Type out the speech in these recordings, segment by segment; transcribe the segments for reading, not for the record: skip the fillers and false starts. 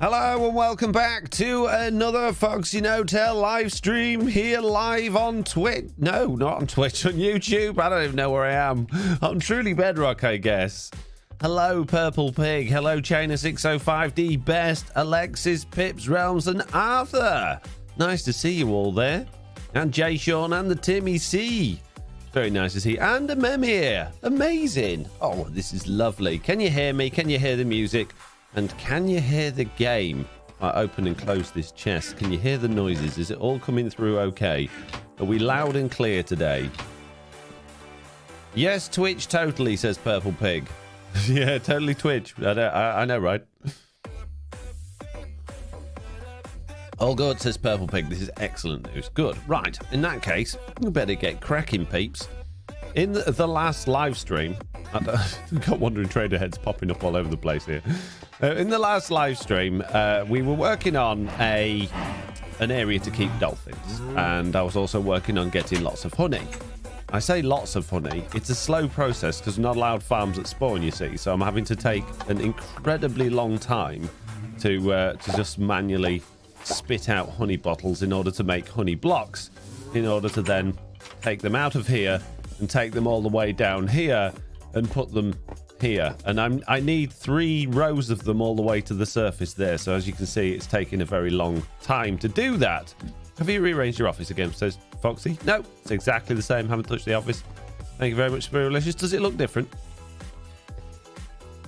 Hello and welcome back to another FoxyNoTail live stream here live on Twitch. No, not on Twitch, on YouTube. I don't even know where I am. On Truly Bedrock, I guess. Hello, Purple Pig. Hello, Chainer605D, Best, Alexis, Pips, Realms, and Arthur. Nice to see you all there. And Jay Sean and the Timmy C. Very nice to see you. And a mem here. Amazing. Oh, this is lovely. Can you hear me? Can you hear the music? And can you hear the game? I open and close this chest. Can you hear the noises? Is it all coming through okay? Are we loud and clear today? Yes, Twitch totally, says Purple Pig. Yeah, totally Twitch. I know, right? All good, says Purple Pig. This is excellent news. Good. Right. In that case, we better get cracking, peeps. In the last live stream, I've got Wandering Trader heads popping up all over the place here. In the last live stream, we were working on an area to keep dolphins, and I was also working on getting lots of honey. I say lots of honey. It's a slow process because we're not allowed farms that spawn, you see. So I'm having to take an incredibly long time to just manually spit out honey bottles in order to make honey blocks, in order to then take them out of here and take them all the way down here and put them here. And I need 3 rows of them all the way to the surface there. So as you can see, it's taking a very long time to do that. Have you rearranged your office again, says Foxy? No, it's exactly the same. Haven't touched the office. Thank you very much, Spirulicious. Does it look different?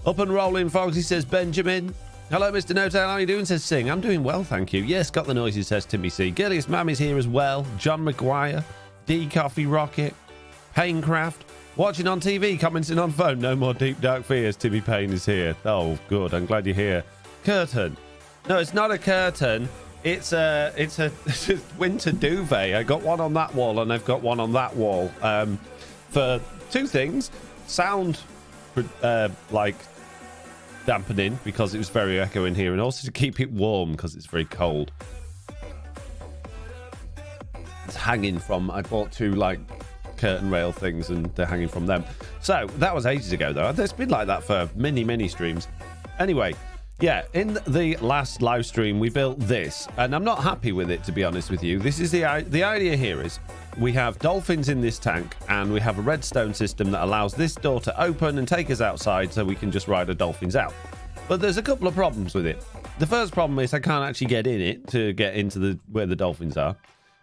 Up and rolling, Foxy, says Benjamin. Hello, Mr. No-Tail. How are you doing, says Sing. I'm doing well, thank you. Yes, got the noises, says Timmy C. Girliest Mammy's here as well. John McGuire. D Coffee Rocket. Painecraft. Watching on TV, commenting on phone. No more deep dark fears. Timmy Payne is here. Oh, good. I'm glad you're here. Curtain. No, it's not a curtain. It's a winter duvet. I got one on that wall and I've got one on that wall. For 2 things: sound, like dampening because it was very echoey in here, and also to keep it warm because it's very cold. It's hanging from. I bought 2 like curtain rail things and they're hanging from them. So that was ages ago though. It's been like that for many streams. Anyway, yeah, in the last live stream we built this and I'm not happy with it, to be honest with you. This is the idea here is we have dolphins in this tank and we have a redstone system that allows this door to open and take us outside so we can just ride the dolphins out. But there's a couple of problems with it. The first problem is I can't actually get in it to get into where the dolphins are.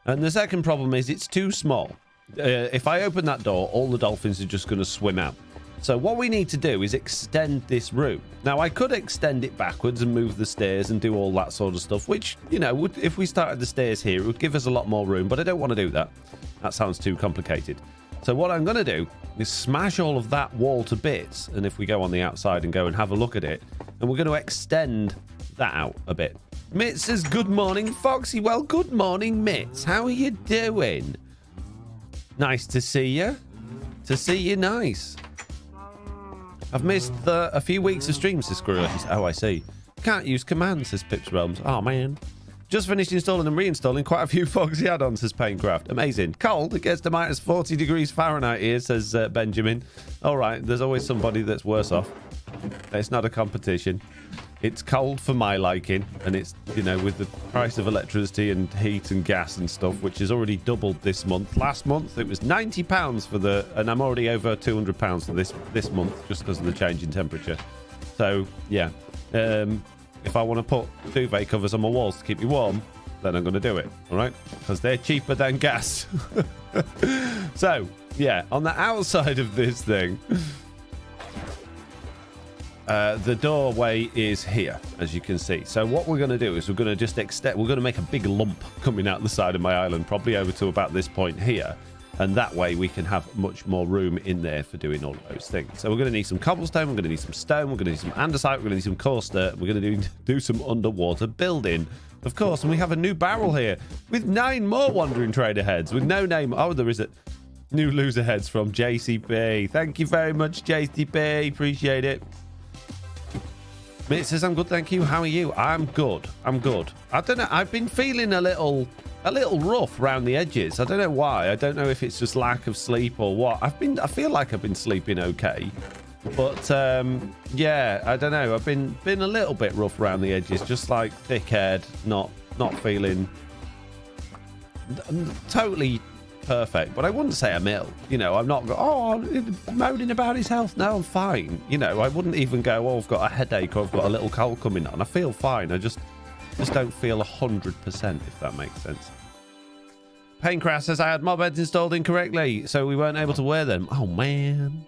And the second problem is it's too small. If I open that door, all the dolphins are just going to swim out. So what we need to do is extend this room. Now, I could extend it backwards and move the stairs and do all that sort of stuff, which, you know, if we started the stairs here, it would give us a lot more room, but I don't want to do that. That sounds too complicated. So what I'm going to do is smash all of that wall to bits, and if we go on the outside and go and have a look at it, and we're going to extend that out a bit. Mitz says, good morning, Foxy. Well, good morning, Mitz. How are you doing? Nice to see you. To see you, nice. I've missed a few weeks of streams, says Squirrel. Oh, I see. Can't use commands, says Pips Realms. Oh, man. Just finished installing and reinstalling quite a few Foxy add-ons, says Painecraft. Amazing. Cold. It gets to minus 40 degrees Fahrenheit here, says Benjamin. All right. There's always somebody that's worse off. It's not a competition. It's cold for my liking, and it's, you know, with the price of electricity and heat and gas and stuff, which has already doubled this month. Last month it was £90 for and I'm already over £200 for this month just because of the change in temperature. So yeah, if I want to put duvet covers on my walls to keep me warm, then I'm going to do it. All right, because they're cheaper than gas. So yeah, on the outside of this thing. The doorway is here, as you can see. So what we're going to do is we're going to just extend. We're going to make a big lump coming out the side of my island, probably over to about this point here. And that way we can have much more room in there for doing all of those things. So we're going to need some cobblestone. We're going to need some stone. We're going to need some andesite. We're going to need some coarse dirt. We're going to do some underwater building, of course. And we have a new barrel here with 9 more Wandering Trader heads with no name. Oh, there is a new loser heads from JCB. Thank you very much, JCB. Appreciate it. Mate says, I'm good, thank you. How are you? I'm good. I'm good. I don't know. I've been feeling a little rough around the edges. I don't know why. I don't know if it's just lack of sleep or what. I feel like I've been sleeping okay. But yeah, I don't know. I've been a little bit rough around the edges, just like thick-haired, not feeling totally perfect. But I wouldn't say I'm ill. You know, I'm not moaning about his health. No, I'm fine. You know, I wouldn't even go, oh, I've got a headache or I've got a little cold coming on. I feel fine. I just don't feel 100%, if that makes sense. Paincraft says I had mob heads installed incorrectly, so we weren't able to wear them. Oh, man.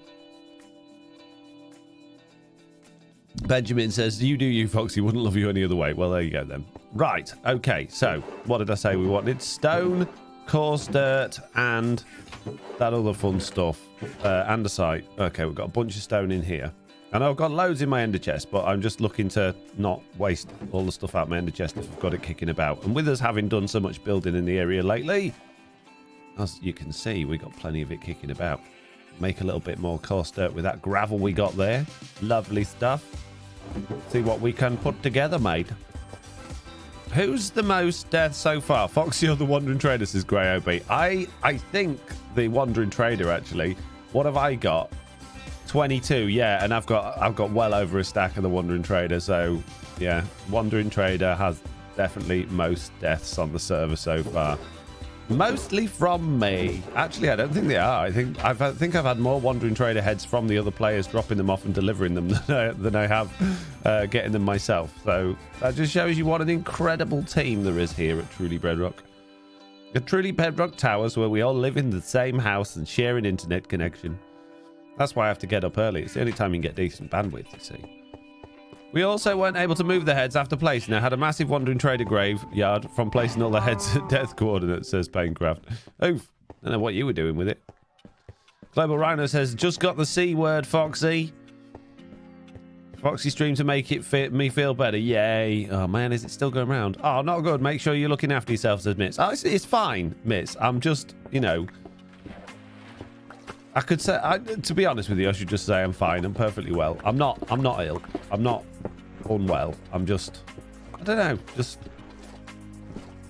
Benjamin says, you do you, Foxy. Wouldn't love you any other way. Well, there you go, then. Right. Okay. So, what did I say we wanted? Stone, coarse dirt, and that other fun stuff. Andesite. Okay, we've got a bunch of stone in here. And I've got loads in my ender chest, but I'm just looking to not waste all the stuff out my ender chest if I've got it kicking about. And with us having done so much building in the area lately, as you can see, we got plenty of it kicking about. Make a little bit more coarse dirt with that gravel we got there. Lovely stuff. See what we can put together, mate. Who's the most death so far? Foxy or the Wandering Trader, says Grey OB. I think the Wandering Trader, actually. What have I got? 22, yeah, and I've got well over a stack of the Wandering Trader, so yeah, Wandering Trader has definitely most deaths on the server so far. Mostly from me. Actually, I don't think they are. I think I've had more Wandering Trader heads from the other players dropping them off and delivering them than I have getting them myself. So that just shows you what an incredible team there is here at Truly Bedrock. The Truly Bedrock Towers, where we all live in the same house and share an internet connection. That's why I have to get up early. It's the only time you can get decent bandwidth, you see. We also weren't able to move the heads after placing. I had a massive Wandering Trader graveyard from placing all the heads at death coordinates, says Paincraft. Oof. I don't know what you were doing with it. Global Rhino says, just got the C word, Foxy. Foxy stream to make it me feel better. Yay. Oh, man, is it still going around? Oh, not good. Make sure you're looking after yourself, says Mitz. Oh, it's fine, Mitz. I'm just, you know... I could say, to be honest with you, I should just say I'm fine. I'm perfectly well. I'm not ill. I'm not unwell. I'm just, I don't know, just,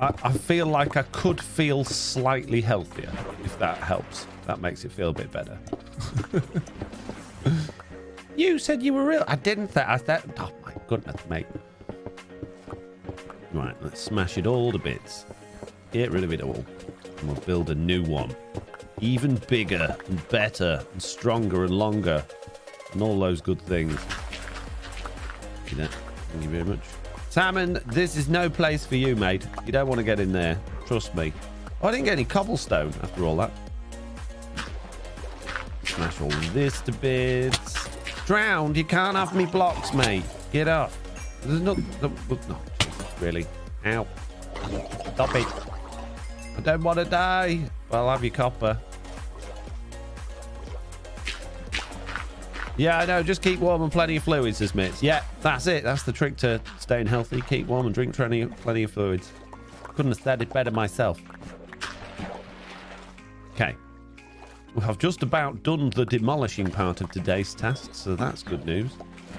I feel like I could feel slightly healthier, if that helps. That makes it feel a bit better. You said you were ill. I didn't think, I thought, oh my goodness, mate. Right, let's smash it all to bits. Get rid of it all. And we'll build a new one. Even bigger and better and stronger and longer and all those good things. Thank you very much. Salmon, this is no place for you, mate. You don't want to get in there. Trust me. Oh, I didn't get any cobblestone after all that. Smash all this to bits. Drowned? You can't have me blocks, mate. Get up. There's no, Jesus, really. Ow. Stop it. I don't want to die. Well, I'll have your copper. Yeah, I know. Just keep warm and plenty of fluids, says Mitz. Yeah, that's it. That's the trick to staying healthy. Keep warm and drink plenty of fluids. Couldn't have said it better myself. Okay. Well, I've just about done the demolishing part of today's task, so that's good news.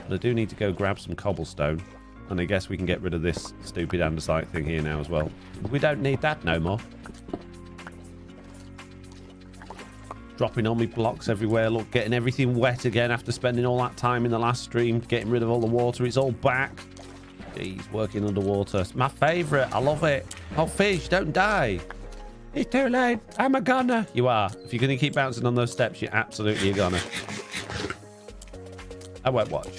But I do need to go grab some cobblestone. And I guess we can get rid of this stupid andesite thing here now as well. We don't need that no more. Dropping on me blocks everywhere. Look, getting everything wet again after spending all that time in the last stream. Getting rid of all the water. It's all back. Jeez, working underwater. It's my favourite. I love it. Oh, fish, don't die. It's too late. I'm a goner. You are. If you're going to keep bouncing on those steps, you're absolutely a goner. I won't watch.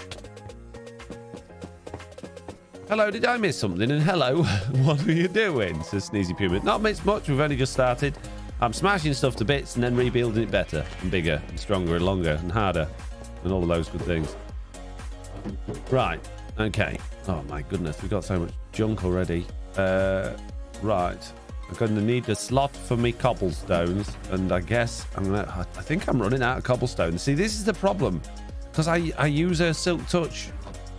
Hello, did I miss something? And hello, what are you doing? Says Sneezy Puma. Not missed much. We've only just started. I'm smashing stuff to bits and then rebuilding it better and bigger and stronger and longer and harder and all of those good things. Right. Okay. Oh, my goodness. We've got so much junk already. Right. I'm going to need a slot for me cobblestones. And I guess I think I'm running out of cobblestone. See, this is the problem. Because I use a Silk Touch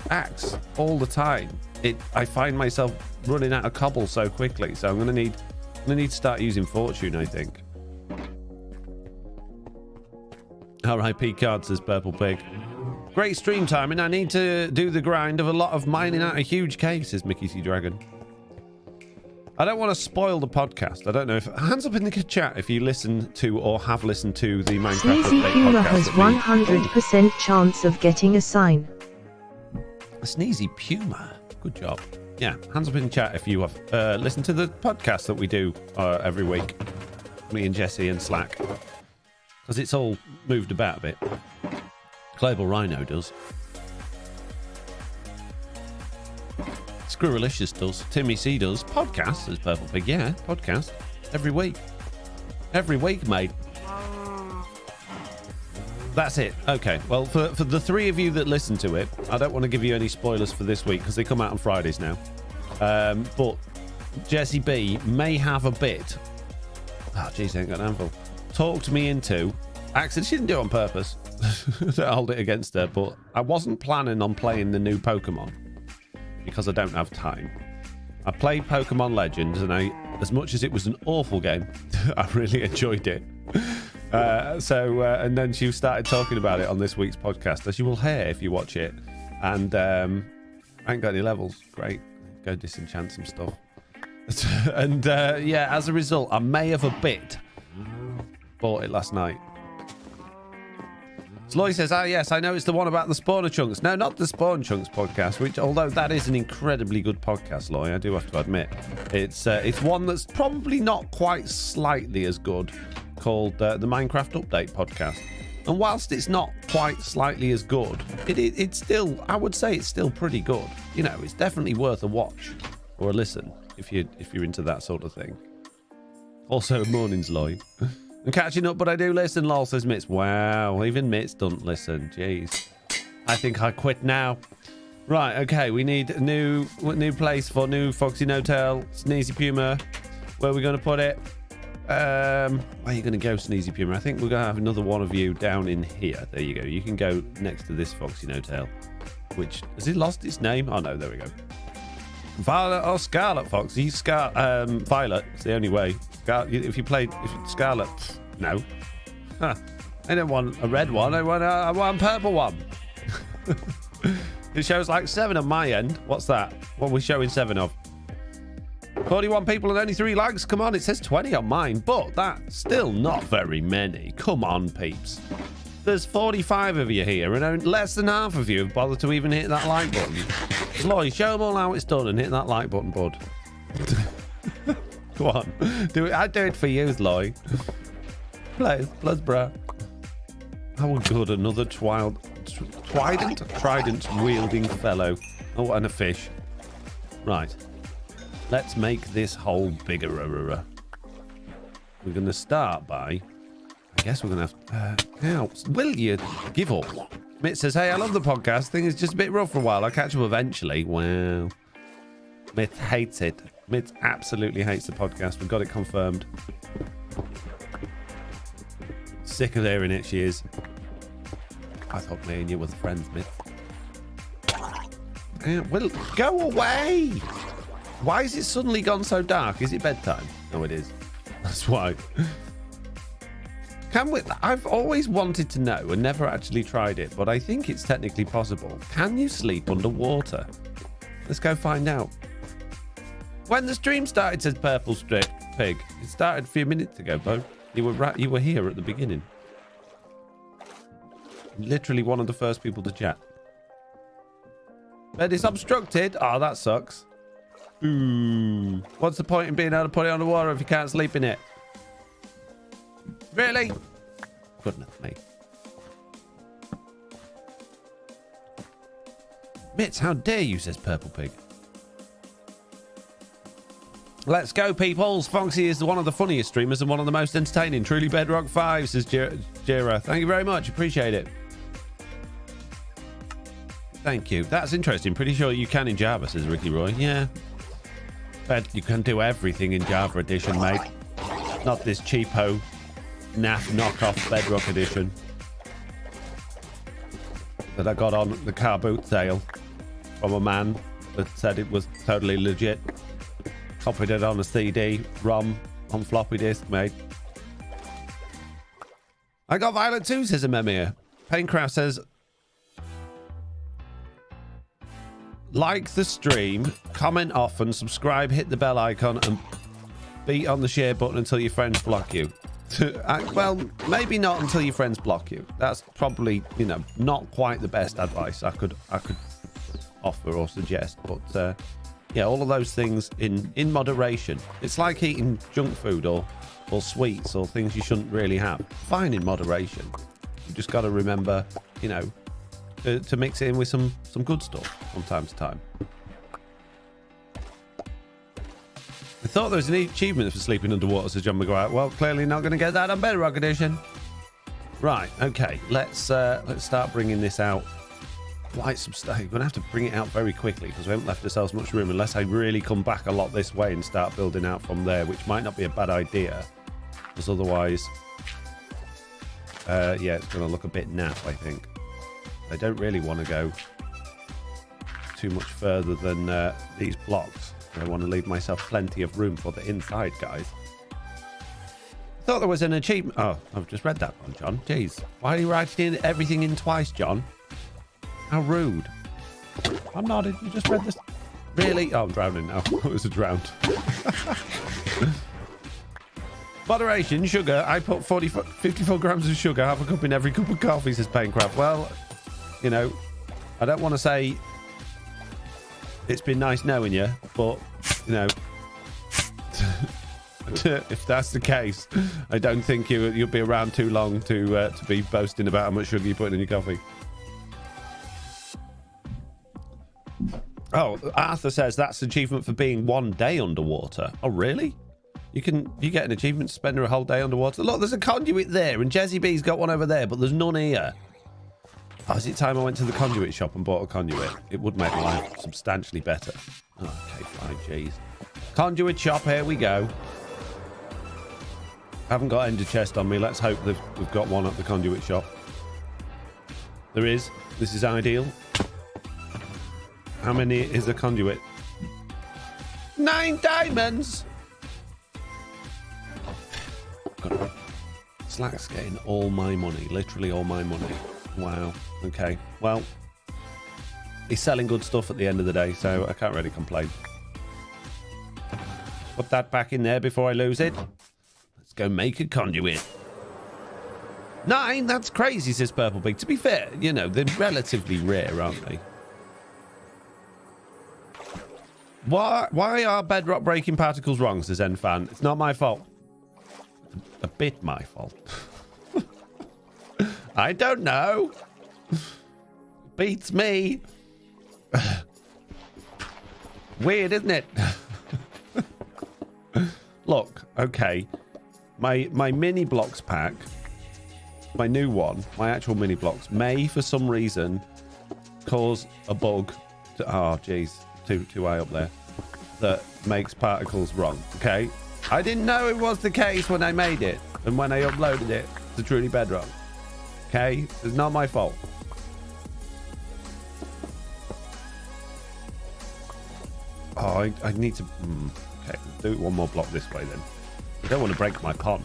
axe all the time. I find myself running out of cobble so quickly. So I'm going to need to start using Fortune, I think. R.I.P. card, says Purple Pig. Great stream time, and I need to do the grind of a lot of mining out of huge caves, says Mickey C. Dragon. I don't want to spoil the podcast. I don't know if... Hands up in the chat if you listen to or have listened to the Minecraft Sneezy Update Puma podcast. has 100% chance of getting a sign. Sneezy Puma. Good job. Yeah, hands up in the chat if you have listened to the podcast that we do every week. Me and Jesse and Slack. Because it's all moved about a bit. Global Rhino does. Screwalicious does. Timmy C does. Podcast, says Purple Pig. Yeah, podcast. Every week. Every week, mate. That's it. Okay. Well, for the three of you that listen to it, I don't want to give you any spoilers for this week because they come out on Fridays now. But Jessie B may have a bit. Oh, jeez, I ain't got an anvil. Talked me into. Actually, she didn't do it on purpose. Don't hold it against her. But I wasn't planning on playing the new Pokemon because I don't have time. I played Pokemon Legends, and as much as it was an awful game, I really enjoyed it. And then she started talking about it on this week's podcast, as you will hear if you watch it. And I ain't got any levels. Great. Go disenchant some stuff. And yeah, as a result, I may have a bit. Bought it last night. Sloy says, yes, I know it's the one about the spawner chunks. No, not the spawn chunks podcast, which, although that is an incredibly good podcast, Sloy, I do have to admit. It's one that's probably not quite slightly as good, called the Minecraft Update podcast. And whilst it's not quite slightly as good, it's still, I would say it's still pretty good. You know, it's definitely worth a watch or a listen if you're into that sort of thing. Also, mornings, Lloyd. I'm catching up, but I do listen, lol, says Mitz. Wow, even Mitz doesn't listen. Jeez. I think I quit now. Right, okay, we need a new place for new FoxyNoTail, Sneezy Puma. Where are we going to put it? Where are you going to go, Sneezy Puma? I think we're going to have another one of you down in here. There you go. You can go next to this FoxyNoTail. Which, has it lost its name? Oh, no, there we go. Violet or Scarlet, Foxy? Violet. It's the only way. If you played Scarlet, no. Huh. I don't want a red one. I want a purple one. It shows like 7 on my end. What's that? What are we showing 7 of? 41 people and only 3 likes. Come on, it says 20 on mine, but that's still not very many. Come on, peeps. There's 45 of you here, and less than half of you have bothered to even hit that like button. Lloyd, show them all how it's done and hit that like button, bud. Go on. Do it. I'd do it for you, Lloyd. Please, bruh. How good, another trident wielding fellow. Oh, and a fish. Right. Let's make this hole bigger. We're going to start by... I guess we're going to have... will you give up? Mitt says, hey, I love the podcast. Thing is just a bit rough for a while. I'll catch up eventually. Wow. Mitt hates it. Mitt absolutely hates the podcast. We've got it confirmed. Sick of hearing it, she is. I thought me and you were friends, Mitt. Will, go away! Why is it suddenly gone so dark? Is it bedtime? No, it is. That's why. I've always wanted to know and never actually tried it, but I think it's technically possible. Can you sleep underwater? Let's go find out. When the stream started, says Purple Strip Pig. It started a few minutes ago, Bo. You were here at the beginning. Literally one of the first people to chat. But it's obstructed. Oh, that sucks. Ooh. What's the point in being able to put it underwater if you can't sleep in it? Really? Goodness me. Mitz, how dare you, says Purple Pig. Let's go, peoples. Foxy is one of the funniest streamers and one of the most entertaining. Truly Bedrock 5, says Jira. Thank you very much. Appreciate it. Thank you. That's interesting. Pretty sure you can in Java, says Ricky Roy. Yeah. But you can do everything in Java Edition, mate. Not this cheapo naff knockoff Bedrock Edition that I got on the car boot sale from a man that said it was totally legit. Copied it on a CD, ROM, on floppy disk, mate. I got Violet too, says Amemir. Paincraft says, like the stream, comment often, subscribe, hit the bell icon, and beat on the share button until your friends block you. Well, maybe not until your friends block you. That's probably, you know, not quite the best advice I could offer or suggest. But yeah, all of those things in moderation. It's like eating junk food or sweets or things you shouldn't really have. Fine in moderation. You just got to remember, you know, to mix it in with some good stuff from time to time. I thought there was an achievement for sleeping underwater, says John McGuire. Well, clearly not going to get that on Bedrock Edition. Right, okay. Let's start bringing this out quite substantially. We're going to have to bring it out very quickly because we haven't left ourselves much room unless I really come back a lot this way and start building out from there, which might not be a bad idea. Because otherwise, yeah, it's going to look a bit naff, I think. I don't really want to go too much further than these blocks. I want to leave myself plenty of room for the inside, guys. I thought there was an achievement. Oh, I've just read that one, John. Jeez. Why are you writing everything in twice, John? How rude. I'm not. You just read this. Really? Oh, I'm drowning now. It was a drowned. Moderation, sugar. I put 54 grams of sugar, half a cup in every cup of coffee, says Paincraft. Well, you know, I don't want to say it's been nice knowing you, but, you know, if that's the case, I don't think you'll be around too long to be boasting about how much sugar you're putting in your coffee. Oh, Arthur says that's an achievement for being 1 day underwater. Oh, really? You get an achievement to spend a whole day underwater. Look, there's a conduit there, and Jezzy B's got one over there, but there's none here. Oh, is it time I went to the conduit shop and bought a conduit? It would make life substantially better. Okay, fine, jeez. Conduit shop, here we go. Haven't got ender chest on me. Let's hope we've got one at the conduit shop. There is. This is ideal. How many is the conduit? 9 diamonds! Slack's getting all my money. Literally all my money. Wow. Okay. Well, he's selling good stuff at the end of the day, so I can't really complain. Put that back in there before I lose it. Let's go make a conduit. 9? That's crazy, says Purple Pig. To be fair, you know, they're relatively rare, aren't they? Why are bedrock breaking particles wrong, says Enfan? It's not my fault. A bit my fault. I don't know. Beats me. Weird, isn't it? Look, okay. My mini blocks pack, my new one, my actual mini blocks, may for some reason cause a bug. Oh, jeez, too high up there. That makes particles wrong. Okay, I didn't know it was the case when I made it and when I uploaded it to Truly Bedrock. Okay, it's not my fault. Oh, I need to... okay, do one more block this way then. I don't want to break my pond.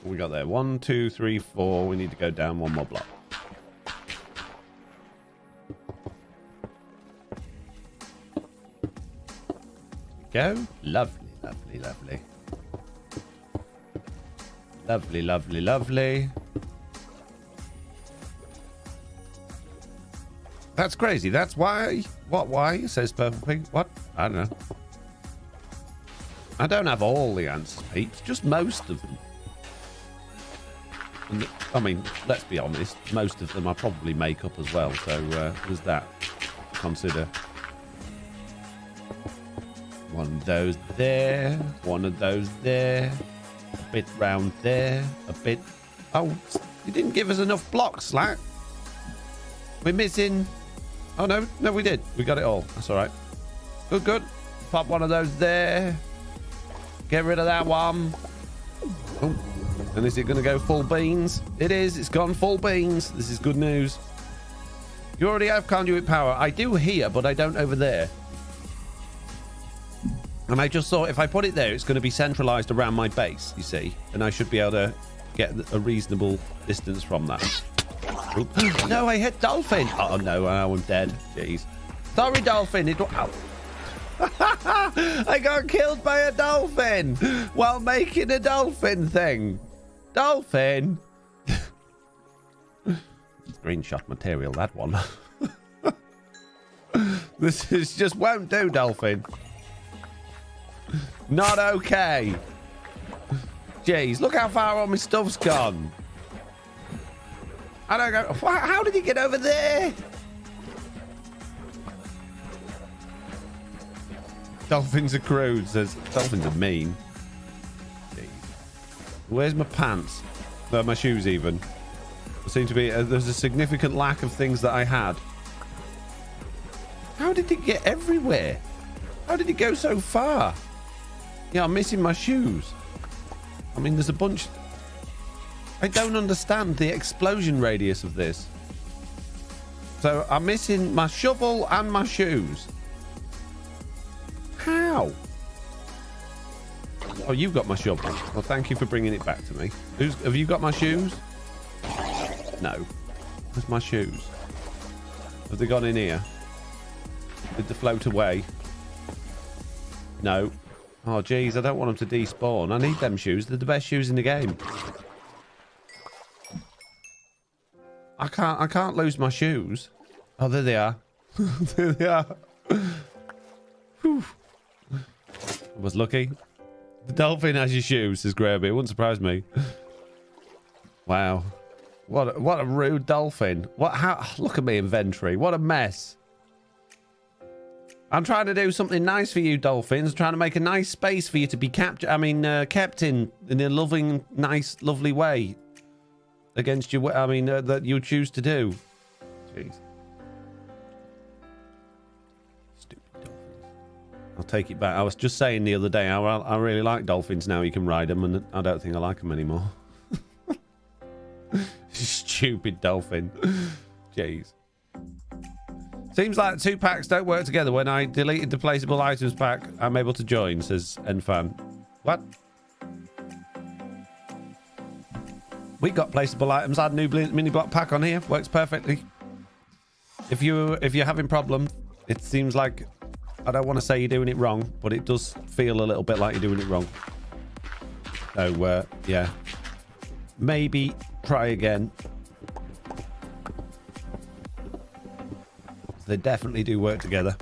What we got there? 1, 2, 3, 4. We need to go down one more block. Go. Lovely, lovely, lovely. Lovely, lovely, lovely. That's crazy. That's why. What? Why? Says Purple Pig. What? I don't know. I don't have all the answers, peeps. Just most of them. And, I mean, let's be honest. Most of them I probably make up as well. So there's that to consider. One of those there. One of those there. A bit round there. A bit... Oh, you didn't give us enough blocks, Slack. We're missing... Oh, no. No, we did. We got it all. That's all right. Good, good. Pop one of those there. Get rid of that one. Oh. And is it going to go full beans? It is. It's gone full beans. This is good news. You already have conduit power. I do here, but I don't over there. And I just thought if I put it there, it's going to be centralized around my base, you see. And I should be able to get a reasonable distance from that. No, I hit Dolphin. Oh, no, I'm dead. Jeez. Sorry, Dolphin. Ow. I got killed by a dolphin while making a dolphin thing. Dolphin. Screenshot material, that one. This is just won't do, Dolphin. Not okay. Jeez, look how far all my stuff's gone. I don't go. How did he get over there? Dolphins are crude, says. Dolphins are mean. Jeez. Where's my pants? My shoes, even. There seems to be. There's a significant lack of things that I had. How did it get everywhere? How did it go so far? Yeah, I'm missing my shoes. I mean, there's a bunch. I don't understand the explosion radius of this. So I'm missing my shovel and my shoes. How? Oh, you've got my shovel. Well, thank you for bringing it back to me. Have you got my shoes? No. Where's my shoes? Have they gone in here? Did they float away? No. Oh, geez, I don't want them to despawn. I need them shoes. They're the best shoes in the game. I can't lose my shoes. Oh, there they are. There they are. Whew. I was lucky. The dolphin has your shoes, says Grabby. It wouldn't surprise me. Wow. What a rude dolphin. Look at my inventory. What a mess. I'm trying to do something nice for you, dolphins. Trying to make a nice space for you to be kept in a loving, nice, lovely way. Against you, that you choose to do. Jeez. Stupid dolphins. I'll take it back. I was just saying the other day, I really like dolphins now. You can ride them, and I don't think I like them anymore. Stupid dolphin. Jeez. Seems like 2 packs don't work together. When I deleted the placeable items pack, I'm able to join, says Enfan. What? We got placeable items. Add new mini block pack on here. Works perfectly. If you're having problems, it seems like, I don't want to say you're doing it wrong, but it does feel a little bit like you're doing it wrong. So, yeah. Maybe try again. They definitely do work together.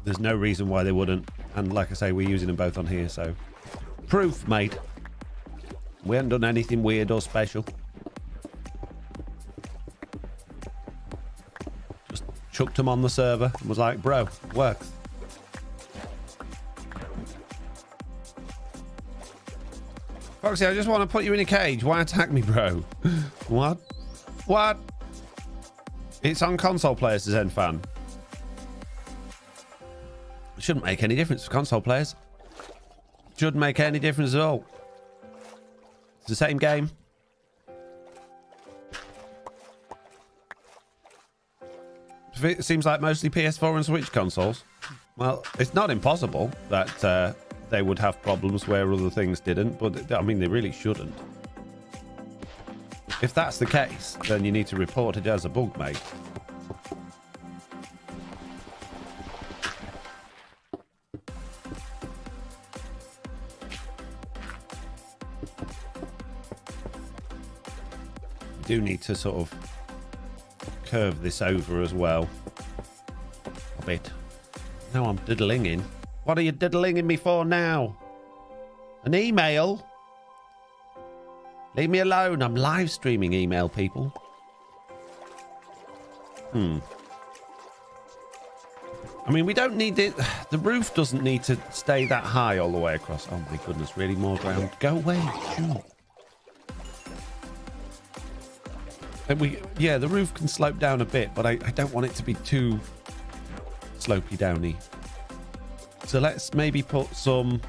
There's no reason why they wouldn't. And like I say, we're using them both on here, so... Proof, mate. We haven't done anything weird or special. Just chucked them on the server and was like, bro, works. Foxy, I just want to put you in a cage. Why attack me, bro? What? What? It's on console players, says Enfan. It shouldn't make any difference for console players. Shouldn't make any difference at all. It's the same game. It seems like mostly PS4 and Switch consoles. Well, it's not impossible that they would have problems where other things didn't, but I mean, they really shouldn't. If that's the case, then you need to report it as a bug, mate. You do need to sort of curve this over as well. A bit. No, I'm diddlinging. What are you diddlinging me for now? An email? Leave me alone. I'm live streaming email, people. I mean, we don't need it. The roof doesn't need to stay that high all the way across. Oh, my goodness. Really more ground. Go away. Sure. And yeah, the roof can slope down a bit, but I don't want it to be too slopey downy. So let's maybe put some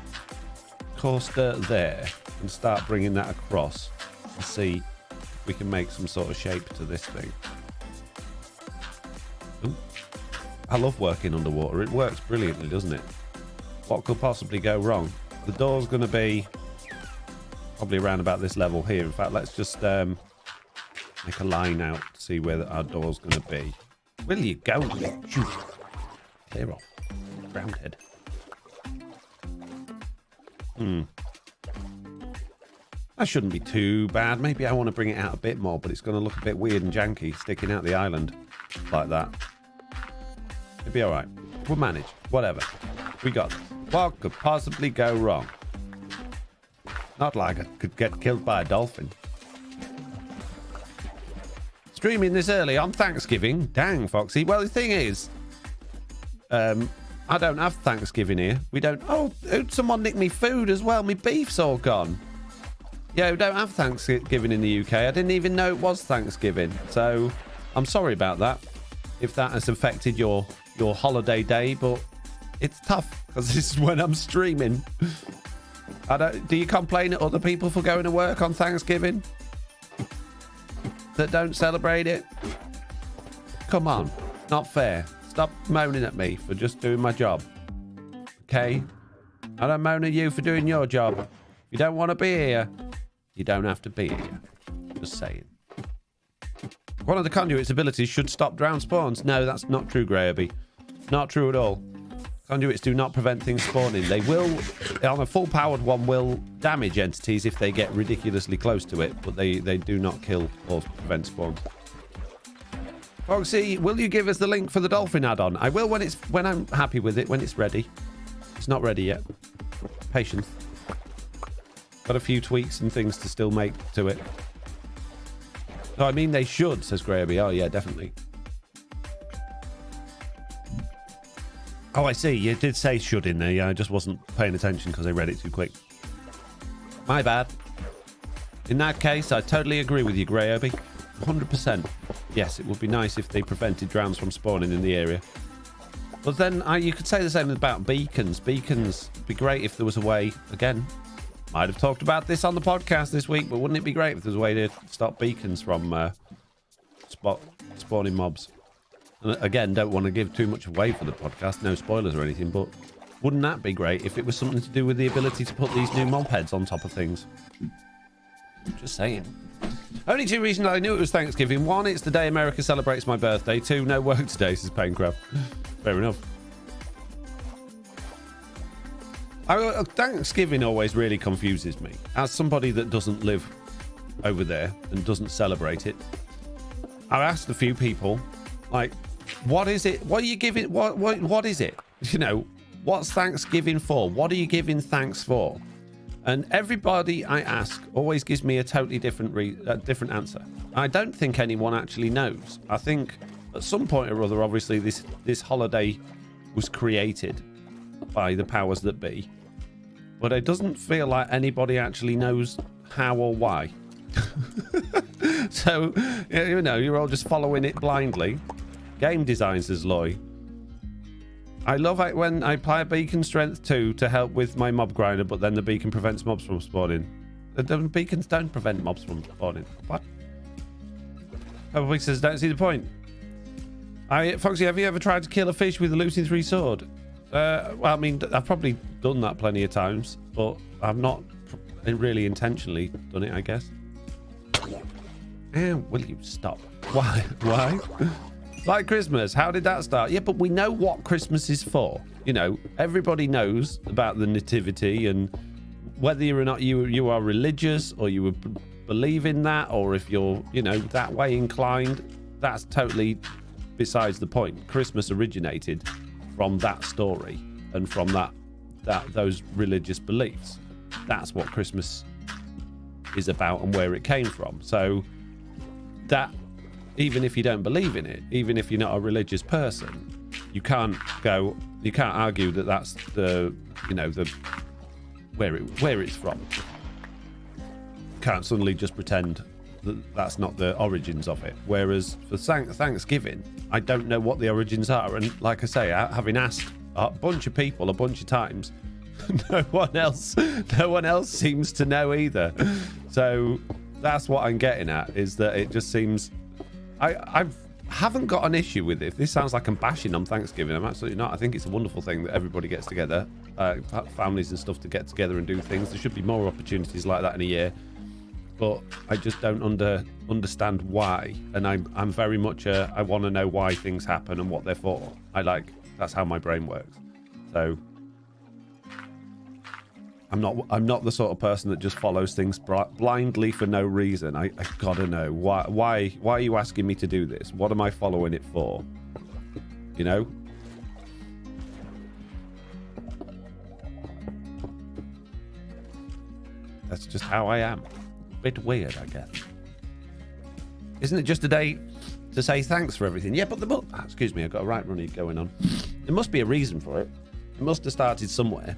coarse dirt there and start bringing that across and see if we can make some sort of shape to this thing. Ooh. I love working underwater. It works brilliantly, doesn't it? what could possibly go wrong. The door's going to be probably around about this level here. In fact, let's just make a line out to see where our door's going to be. Will you go? Shoot. Clear off. Roundhead. That shouldn't be too bad. Maybe I want to bring it out a bit more, but it's going to look a bit weird and janky sticking out the island like that. It'll be all right. We'll manage. Whatever. We got this. What could possibly go wrong? Not like I could get killed by a dolphin. Streaming this early on Thanksgiving. Dang, Foxy. Well, the thing is, I don't have Thanksgiving here. We don't... Oh, someone nicked me food as well. My beef's all gone. Yeah, we don't have Thanksgiving in the UK. I didn't even know it was Thanksgiving. So, I'm sorry about that. If that has affected your holiday day, but it's tough because this is when I'm streaming. Do you complain at other people for going to work on Thanksgiving that don't celebrate it? Come on, not fair. Stop moaning at me for just doing my job. Okay? I don't moan at you for doing your job. If you don't want to be here, you don't have to be here. Just saying. One of the conduit's abilities should stop drown spawns. No, that's not true, Greyerby. Not true at all. Conduits do not prevent things spawning. They will, on a full-powered one, will damage entities if they get ridiculously close to it, but they do not kill or prevent spawns. Foxy, will you give us the link for the dolphin add-on? I will when I'm happy with it, when it's ready. It's not ready yet. Patience. Got a few tweaks and things to still make to it. Oh, I mean, they should, says Greyerby. Oh, yeah, definitely. Oh, I see. You did say should in there. Yeah, I just wasn't paying attention because I read it too quick. My bad. In that case, I totally agree with you, Greyerby. 100%. Yes, it would be nice if they prevented drowns from spawning in the area. But then you could say the same about beacons. Beacons would be great if there was a way, again, might have talked about this on the podcast this week, but wouldn't it be great if there was a way to stop beacons from spawning mobs? And again, don't want to give too much away for the podcast, no spoilers or anything, but wouldn't that be great if it was something to do with the ability to put these new mob heads on top of things? Just saying. Only two reasons I knew it was Thanksgiving. One, it's the day America celebrates my birthday. Two, no work today, says Paincraft. Fair enough. Thanksgiving always really confuses me. As somebody that doesn't live over there and doesn't celebrate it, I've asked a few people, like, what is it? What are you giving? What is it? You know, what's Thanksgiving for? What are you giving thanks for? And everybody I ask always gives me a totally different answer. I don't think anyone actually knows. I think at some point or other, obviously, this holiday was created by the powers that be. But it doesn't feel like anybody actually knows how or why. So, you know, you're all just following it blindly. Game design, says Loy. I love it when I apply a beacon strength 2 to help with my mob grinder, but then the beacon prevents mobs from spawning. The beacons don't prevent mobs from spawning. What? Pepper says, don't see the point. Foxy, have you ever tried to kill a fish with a looting 3 sword? Well, I mean, I've probably done that plenty of times, but I've not really intentionally done it, I guess. Will you stop? Why? Why? Like Christmas, how did that start? Yeah, but we know what Christmas is for. You know, everybody knows about the nativity, and whether or not you are religious or you would believe in that, or if you're, you know, that way inclined, that's totally besides the point. Christmas originated from that story and from those religious beliefs. That's what Christmas is about and where it came from. So that, even if you don't believe in it, even if you're not a religious person, you can't argue that that's the, you know, the where it's from. Can't suddenly just pretend that that's not the origins of it. Whereas for Thanksgiving, I don't know what the origins are, and like I say, having asked a bunch of people a bunch of times, no one else seems to know either. So that's what I'm getting at, is that it just seems I haven't got an issue with it. If this sounds like I'm bashing on Thanksgiving, I'm absolutely not. I think it's a wonderful thing that everybody gets together, families and stuff, to get together and do things. There should be more opportunities like that in a year, but I just don't understand why. And I'm very much I want to know why things happen and what they're for. That's how my brain works. So I'm not the sort of person that just follows things blindly for no reason. I gotta know why are you asking me to do this? What am I following it for? You know? That's just how I am. Bit weird, I guess. Isn't it just a day to say thanks for everything? Yeah, but excuse me, I've got a right running going on. There must be a reason for it. It must have started somewhere.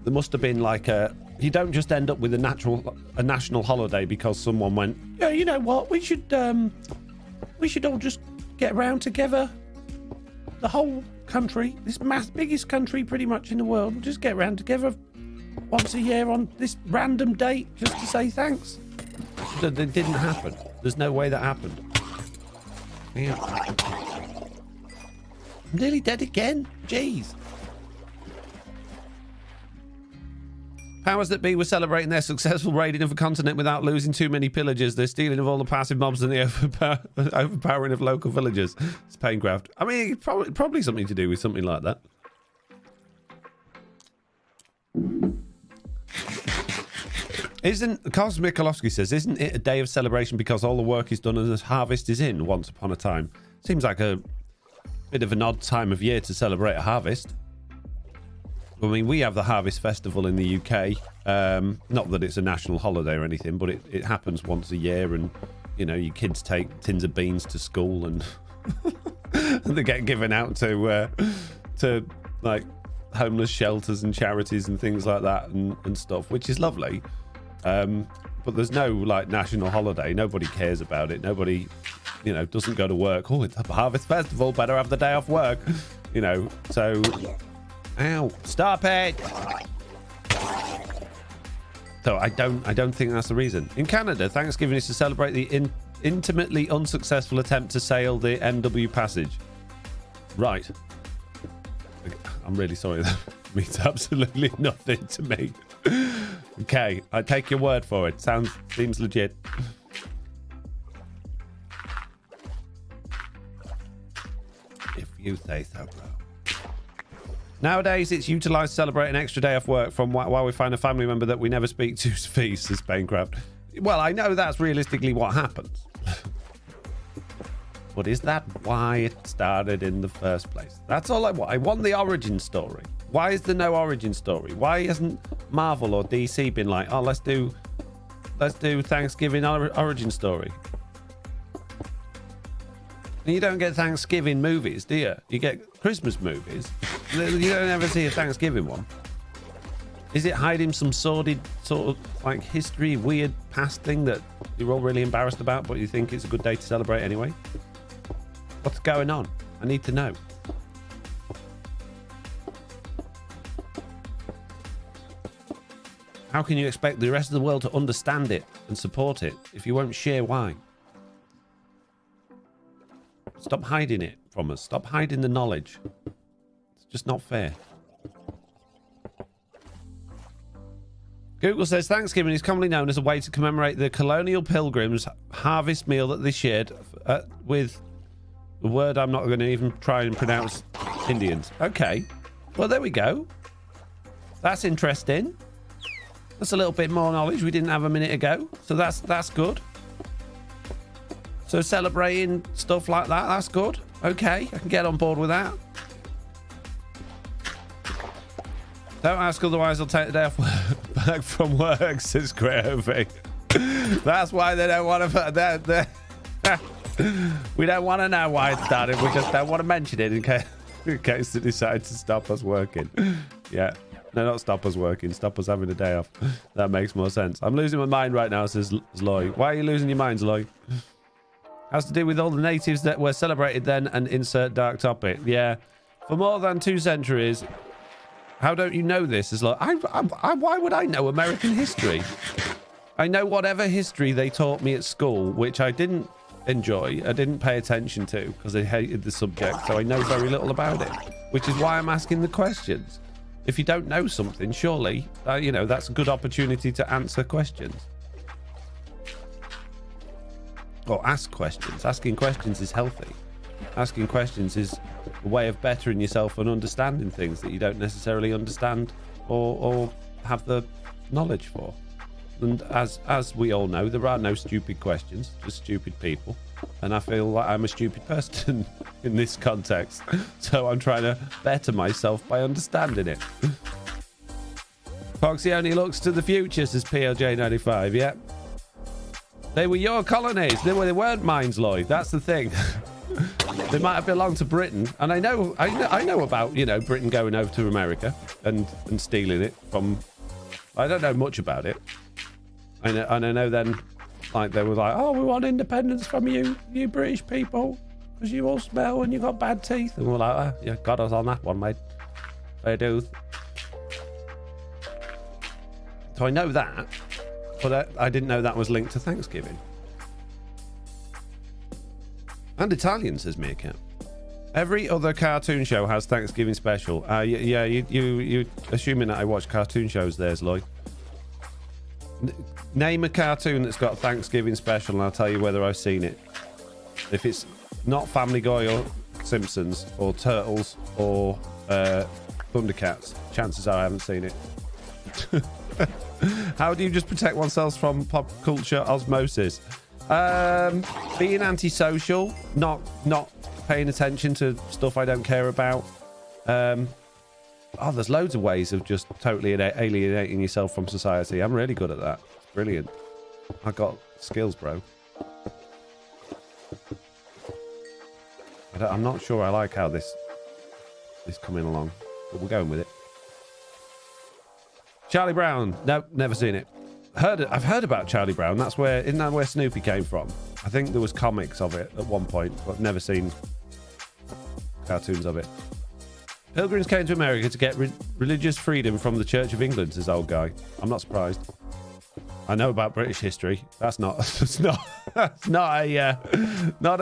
There must have been like you don't just end up with a national holiday because someone went, yeah, you know what, we should all just get around together. The whole country, this biggest country pretty much in the world, we'll just get around together once a year on this random date just to say thanks. That didn't happen. There's no way that happened. Yeah. I'm nearly dead again. Jeez. Powers that be were celebrating their successful raiding of a continent without losing too many pillagers. They're stealing of all the passive mobs and the overpowering of local villagers. It's Painecraft. I mean, probably something to do with something like that. Cosmic Mikulowski says, isn't it a day of celebration because all the work is done and the harvest is in once upon a time? Seems like a bit of an odd time of year to celebrate a harvest. I mean, we have the Harvest Festival in the UK. Not that it's a national holiday or anything, but it happens once a year, and you know, your kids take tins of beans to school, and and they get given out to like homeless shelters and charities and things like that and stuff, which is lovely. But there's no like national holiday. Nobody cares about it. Nobody, you know, doesn't go to work. Oh, it's a Harvest Festival. Better have the day off work. You know, so. Ow! Stop it! So I don't think that's the reason. In Canada, Thanksgiving is to celebrate the intimately unsuccessful attempt to sail the MW Passage. Right. I'm really sorry. That means absolutely nothing to me. Okay, I take your word for it. Seems legit. If you say so, bro. Nowadays, it's utilised to celebrate an extra day off work from while we find a family member that we never speak to's feast, says Painecraft. Well, I know that's realistically what happens. But is that why it started in the first place? That's all I want. I want the origin story. Why is there no origin story? Why hasn't Marvel or DC been like, oh, let's do Thanksgiving origin story? And you don't get Thanksgiving movies, do you? You get Christmas movies. You don't ever see a Thanksgiving one. Is it hiding some sordid sort of like history, weird past thing that you're all really embarrassed about, but you think it's a good day to celebrate anyway? What's going on? I need to know. How can you expect the rest of the world to understand it and support it if you won't share why? Stop hiding it from us. Stop hiding the knowledge. It's just not fair. Google says Thanksgiving is commonly known as a way to commemorate the colonial pilgrims' harvest meal that they shared with the word I'm not going to even try and pronounce, Indians. Okay. Well, there we go. That's interesting. That's a little bit more knowledge we didn't have a minute ago. So that's good. So celebrating stuff like that, that's good. Okay, I can get on board with that. Don't ask, otherwise I'll take the day off back from work, says Gravy. That's why they don't want to... We don't want to know why it started. We just don't want to mention it in case they decide to stop us working. Yeah. No, not stop us working. Stop us having a day off. That makes more sense. I'm losing my mind right now, says Loy. Why are you losing your mind, Loy? Has to do with all the natives that were celebrated then, and insert dark topic. Yeah. For more than 2 centuries... How don't you know this? It's like, why would I know American history? I know whatever history they taught me at school, which I didn't enjoy, I didn't pay attention to because I hated the subject, so I know very little about it, which is why I'm asking the questions. If you don't know something, surely, you know, that's a good opportunity to answer questions. Or ask questions. Asking questions is healthy. Asking questions is a way of bettering yourself and understanding things that you don't necessarily understand or have the knowledge for. And as we all know, there are no stupid questions, just stupid people. And I feel like I'm a stupid person in this context. So I'm trying to better myself by understanding it. Foxy only looks to the future, says PLJ95. Yeah. They were your colonies. They weren't mine, Lloyd. That's the thing. They might have belonged to Britain. And I know about, you know, Britain going over to America and stealing it from... I don't know much about it. And I know then, like, they were like, oh, we want independence from you British people, because you all smell and you got bad teeth. And we're like, oh, yeah, got us on that one, mate. Fair dues. So I know that, but I didn't know that was linked to Thanksgiving. And Italian, says Meerkat. Every other cartoon show has Thanksgiving special. Yeah, you assuming that I watch cartoon shows, there's Lloyd. Name a cartoon that's got a Thanksgiving special and I'll tell you whether I've seen it. If it's not Family Guy or Simpsons or Turtles or Thundercats, chances are I haven't seen it. How do you just protect oneself from pop culture osmosis? Being antisocial, not paying attention to stuff I don't care about. There's loads of ways of just totally alienating yourself from society. I'm really good at that. It's brilliant. I got skills, bro. I'm not sure I like how this is coming along, but we're going with it. Charlie Brown. Nope, never seen it. I've heard about Charlie Brown. Isn't that where Snoopy came from? I think there was comics of it at one point, but I've never seen cartoons of it. Pilgrims came to America to get religious freedom from the Church of England, says old guy. I'm not surprised. I know about British history. That's not a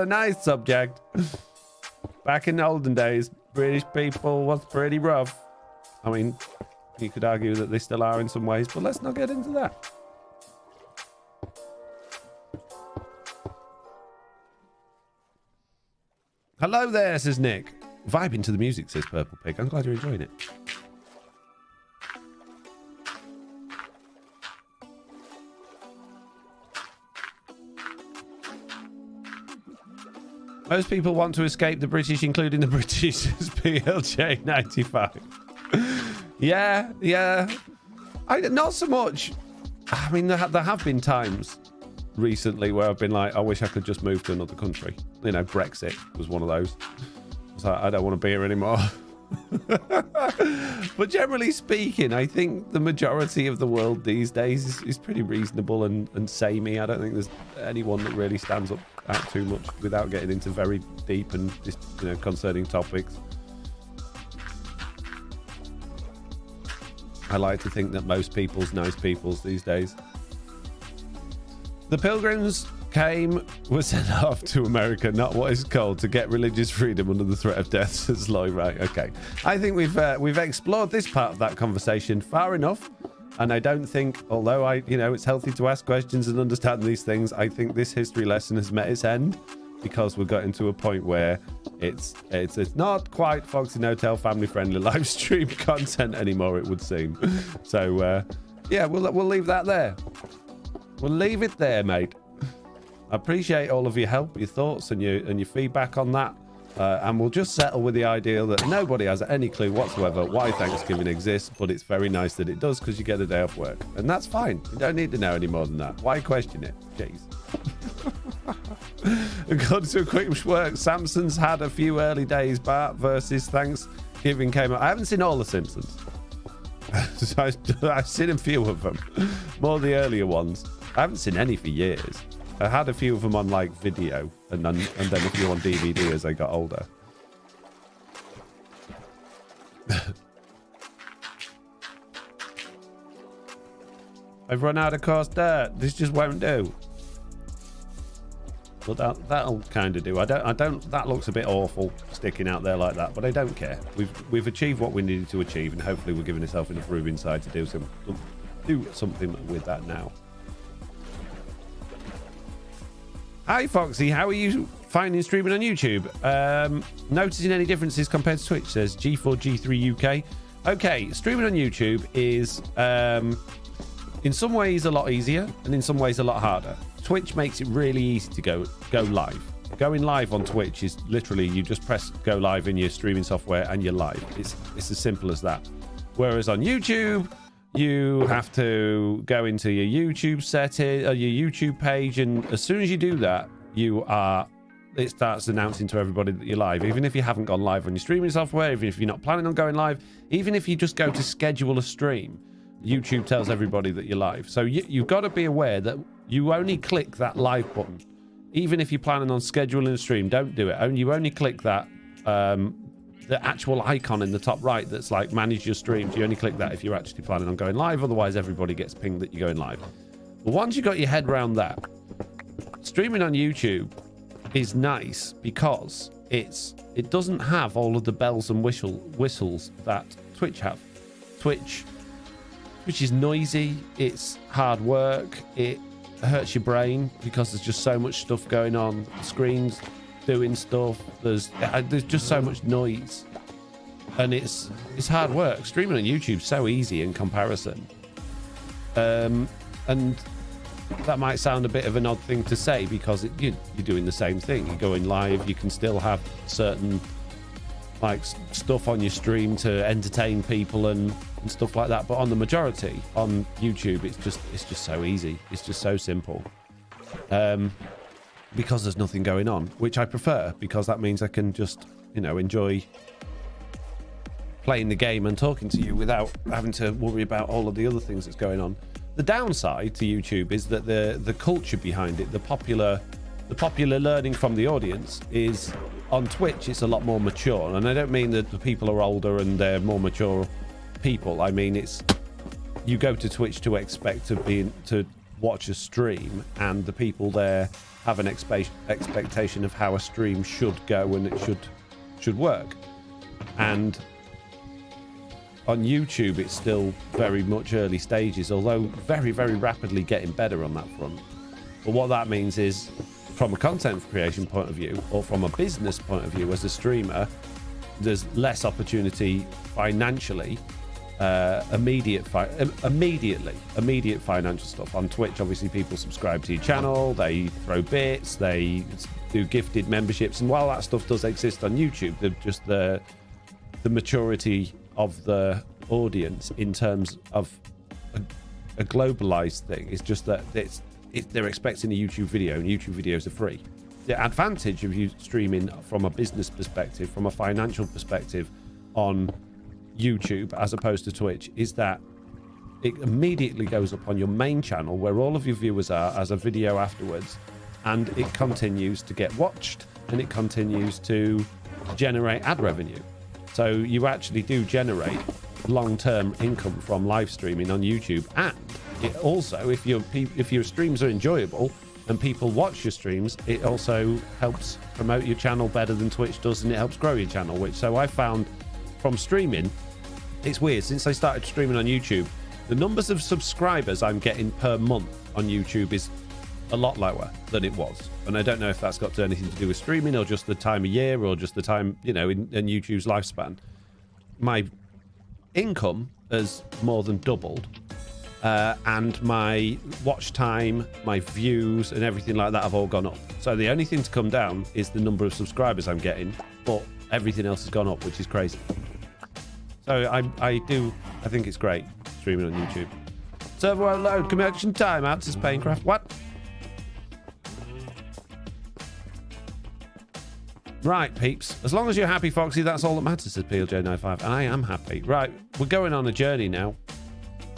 nice subject. Back in the olden days, British people was pretty rough. I mean, you could argue that they still are in some ways, but let's not get into that. Hello there, says Nick. Vibing to the music, says Purple Pig. I'm glad you're enjoying it. Most people want to escape the British, including the British, says PLJ95. Yeah. Not so much. I mean, there have been times recently where I've been like, I wish I could just move to another country. You know, Brexit was one of those. So I don't want to be here anymore. But generally speaking, I think the majority of the world these days is pretty reasonable and samey. I don't think there's anyone that really stands up out too much without getting into very deep and just, you know, concerning topics. I like to think that most people's nice peoples these days. The Pilgrims were sent off to America, not what is called to get religious freedom under the threat of death, says Lloyd. Right, okay. I think we've explored this part of that conversation far enough, and I don't think, although it's healthy to ask questions and understand these things, I think this history lesson has met its end because we've gotten to a point where it's not quite FoxyNoTail family friendly live stream content anymore, it would seem. So yeah, we'll leave that there. We'll leave it there, mate. I appreciate all of your help, your thoughts, and your feedback on that. And we'll just settle with the idea that nobody has any clue whatsoever why Thanksgiving exists, but it's very nice that it does because you get a day off work. And that's fine. You don't need to know any more than that. Why question it? Jeez. According to a quick work, Samson's had a few early days. Bart versus Thanksgiving came out. I haven't seen all the Simpsons. I've seen a few of them. More the earlier ones. I haven't seen any for years. I had a few of them on like video and then a few on DVD as I got older. I've run out of coarse dirt. This just won't do. but that'll kind of do. I don't. That looks a bit awful sticking out there like that, but I don't care. We've achieved what we needed to achieve, and hopefully we're giving ourselves enough room inside to do something with that now. Hi Foxy, how are you finding streaming on YouTube? Noticing any differences compared to Twitch? Says G4G3 UK. Okay, streaming on YouTube is in some ways a lot easier and in some ways a lot harder. Twitch makes it really easy to go live. Going live on Twitch is literally you just press go live in your streaming software and you're live. It's as simple as that. Whereas on YouTube, you have to go into your YouTube setting or your YouTube page, and as soon as you do that, it starts announcing to everybody that you're live, even if you haven't gone live on your streaming software, even if you're not planning on going live, even if you just go to schedule a stream, YouTube tells everybody that you're live. So you've got to be aware that you only click that live button. Even if you're planning on scheduling a stream, don't do it. You only click that the actual icon in the top right that's like manage your streams. You only click that if you're actually planning on going live. Otherwise, everybody gets pinged that you're going live. But once you got your head around that, streaming on YouTube is nice because it doesn't have all of the bells and whistles that Twitch have. Twitch is noisy, it's hard work, it hurts your brain because there's just so much stuff going on. The screen's doing stuff, there's just so much noise, and it's hard work. Streaming on YouTube's so easy in comparison, and that might sound a bit of an odd thing to say because you're doing the same thing. You're going live, you can still have certain like stuff on your stream to entertain people and stuff like that, but on the majority on YouTube it's just so easy, it's just so simple, because there's nothing going on, which I prefer, because that means I can just enjoy playing the game and talking to you without having to worry about all of the other things that's going on. The downside to YouTube is that the culture behind it, the popular learning from the audience is on Twitch. It's a lot more mature, and I don't mean that the people are older and they're more mature people. I mean you go to Twitch to expect to watch a stream, and the people there have an expectation of how a stream should go and it should work. And on YouTube, it's still very much early stages, although very, very rapidly getting better on that front. But what that means is, from a content creation point of view, or from a business point of view as a streamer, there's less opportunity financially, immediate financial stuff. On Twitch, obviously, people subscribe to your channel, they throw bits, they do gifted memberships, and while that stuff does exist on YouTube, just the maturity of the audience in terms of a globalized thing is just that they're expecting a YouTube video, and YouTube videos are free. The advantage of you streaming from a business perspective, from a financial perspective on YouTube as opposed to Twitch, is that it immediately goes up on your main channel where all of your viewers are as a video afterwards, and it continues to get watched and it continues to generate ad revenue. So you actually do generate long-term income from live streaming on YouTube, and it also, if your streams are enjoyable and people watch your streams, it also helps promote your channel better than Twitch does, and it helps grow your channel. So I found from streaming, it's weird, since I started streaming on YouTube, the numbers of subscribers I'm getting per month on YouTube is a lot lower than it was, and I don't know if that's got anything to do with streaming or just the time of year or just the time in YouTube's lifespan. My income has more than doubled, and my watch time, my views and everything like that have all gone up. So the only thing to come down is the number of subscribers I'm getting, but everything else has gone up, which is crazy. So I think it's great streaming on YouTube. Server won't load, connection timeout, says Painecraft. What? Right, peeps. As long as you're happy, Foxy, that's all that matters, says PLJ95. And I am happy. Right, we're going on a journey now.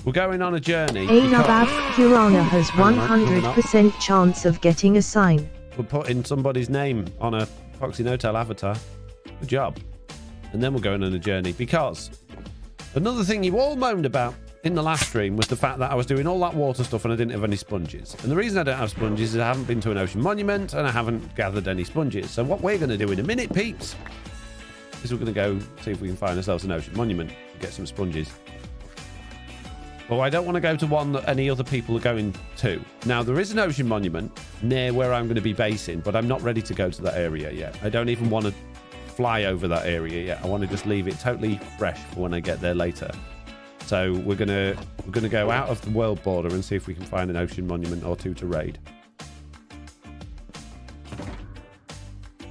We're going on a journey. Abab Purana has 100% chance of getting a sign. We're putting somebody's name on a FoxyNoTail avatar. Good job. And then we're going on a journey because another thing you all moaned about in the last stream was the fact that I was doing all that water stuff and I didn't have any sponges. And the reason I don't have sponges is I haven't been to an ocean monument and I haven't gathered any sponges. So what we're going to do in a minute, peeps, is we're going to go see if we can find ourselves an ocean monument and get some sponges. But I don't want to go to one that any other people are going to. Now, there is an ocean monument near where I'm going to be basing, but I'm not ready to go to that area yet. I don't even want to fly over that area yet. I want to just leave it totally fresh for when I get there later. So we're gonna go out of the world border and see if we can find an ocean monument or two to raid.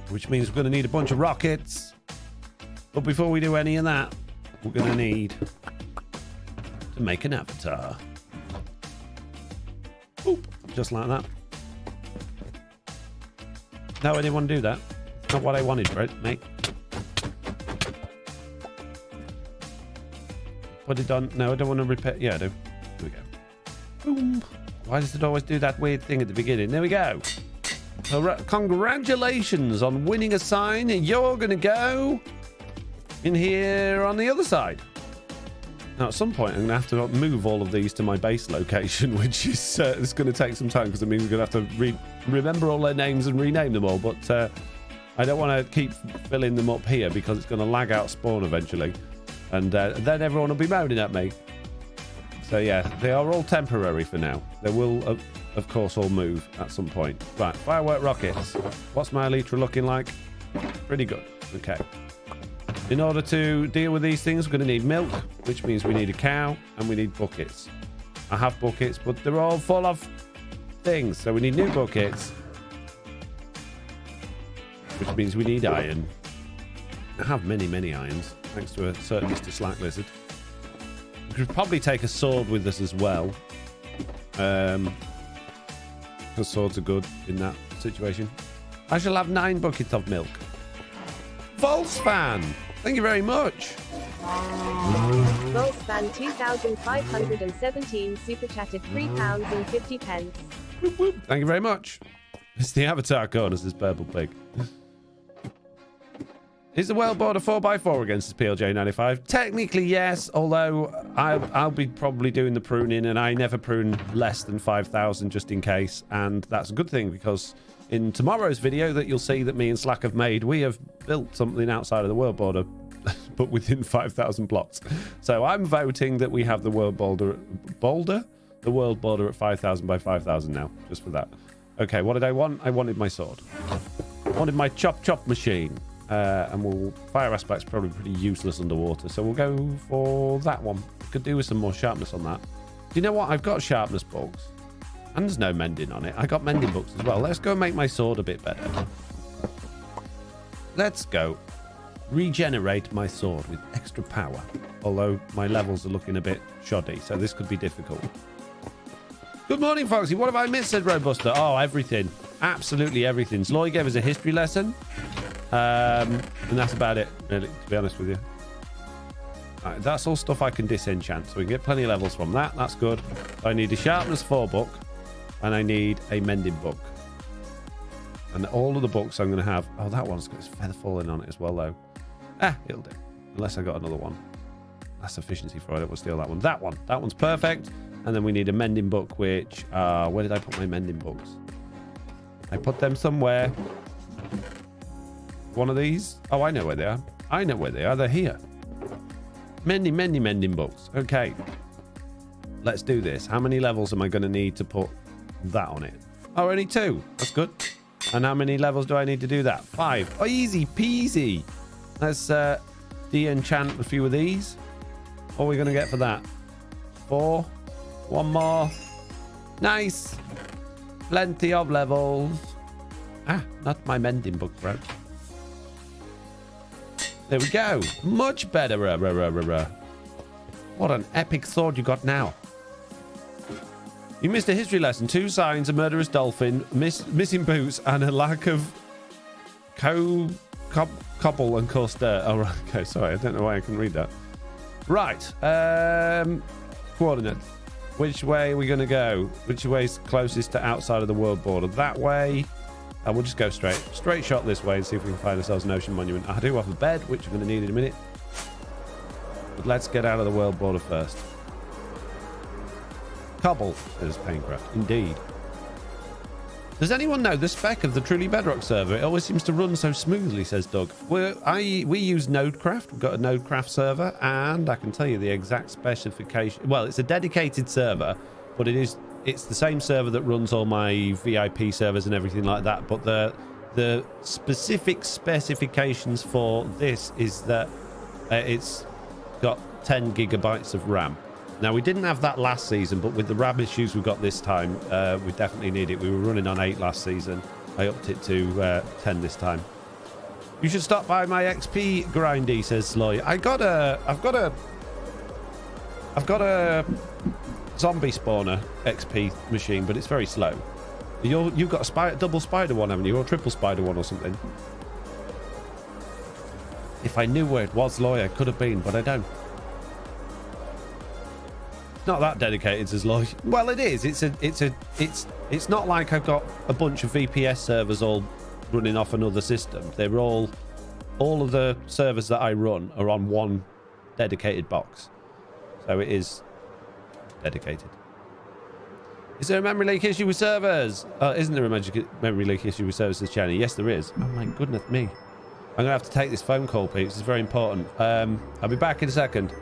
Which means we're going to need a bunch of rockets. But before we do any of that, we're going to need to make an avatar. Oop, just like that. No, I didn't want to do that. Not what I wanted for it, mate. Put it on. No, I don't want to repair. Yeah, I do. Here we go. Boom. Why does it always do that weird thing at the beginning? There we go. Congratulations on winning a sign. You're going to go in here on the other side. Now, at some point, I'm going to have to move all of these to my base location, which is it's going to take some time because it means we're going to have to remember all their names and rename them all. But I don't want to keep filling them up here because it's going to lag out spawn eventually. And then everyone will be moaning at me. So, yeah, they are all temporary for now. They will, of course, all move at some point. Right, firework rockets. What's my elytra looking like? Pretty good. Okay. In order to deal with these things, we're going to need milk, which means we need a cow, and we need buckets. I have buckets, but they're all full of things. So we need new buckets, which means we need iron. I have many, many irons, thanks to a certain Mr. Slack Lizard. We could probably take a sword with us as well. Because swords are good in that situation. I shall have 9 buckets of milk. Volsfan, thank you very much. Volsfan 2517 super chatted £3.50. Whoop, whoop. Thank you very much. It's the avatar corner, says Purple Pig. Is the world border 4x4 against this PLJ95? Technically, yes, although I'll be probably doing the pruning, and I never prune less than 5,000 just in case, and that's a good thing because in tomorrow's video that you'll see that me and Slack have made, we have built something outside of the world border, but within 5,000 blocks. So I'm voting that we have the world border at 5,000 by 5,000 now, just for that. Okay, what did I want? I wanted my sword. I wanted my chop machine. And fire aspect's probably pretty useless underwater, so we'll go for that one. Could do with some more sharpness on that. Do you know what? I've got sharpness books, and there's no mending on it. I got mending books as well. Let's go make my sword a bit better. Let's go regenerate my sword with extra power. Although my levels are looking a bit shoddy, so this could be difficult. Good morning, Foxy. What have I missed, said Robuster? Oh, everything. Absolutely everything. Sloy gave us a history lesson. And that's about it, really, to be honest with you. All right, that's all stuff I can disenchant, so we can get plenty of levels from that. That's good. I need a sharpness 4 book, and I need a mending book. And all of the books I'm going to have... Oh, that one's got its feather falling on it as well, though. It'll do. Unless I got another one. That's efficiency for it. I don't want to steal that one. That one. That one's perfect. And then we need a mending book, which... where did I put my mending books? I put them somewhere... One of these? Oh, I know where they are. I know where they are. They're here. Mending books. Okay. Let's do this. How many levels am I going to need to put that on it? Oh, only 2. That's good. And how many levels do I need to do that? 5. Oh, easy peasy. Let's de-enchant a few of these. What are we going to get for that? 4. 1 more. Nice. Plenty of levels. Not my mending book, bro. There we go. Much better. What an epic sword you got now. You missed a history lesson. 2 signs, a murderous dolphin, missing boots, and a lack of cobble and coaster. Oh, right. Okay, sorry. I don't know why I can read that. Right. Coordinates. Which way are we going to go? Which way is closest to outside of the world border? That way. And we'll just go straight shot this way and see if we can find ourselves an ocean monument. I do have a bed, which I'm going to need in a minute. But let's get out of the world border first. Cobble, says Paintcraft. Indeed. Does anyone know the spec of the Truly Bedrock server? It always seems to run so smoothly, says Doug. We use Nodecraft. We've got a Nodecraft server, and I can tell you the exact specification. Well, it's a dedicated server, but it's the same server that runs all my VIP servers and everything like that. But the specific specifications for this is that it's got 10 gigabytes of RAM. Now, we didn't have that last season, but with the RAM issues we've got this time, we definitely need it. We were running on 8 last season. I upped it to 10 this time. You should stop by my XP grindy, says Sloy. I've got a zombie spawner XP machine, but it's very slow. You've got a double spider one, haven't you? Or triple spider one or something. If I knew where it was, Loy, I could have been, but I don't. Not that dedicated, says Loy. Well, it is. It's not like I've got a bunch of VPS servers all running off another system. They're all of the servers that I run are on one dedicated box. So it is dedicated. Is there a memory leak issue with servers? Isn't there a memory leak issue with servers, says Channy? Yes, there is. Oh my goodness me. I'm going to have to take this phone call, Pete. This is very important. I'll be back in a second.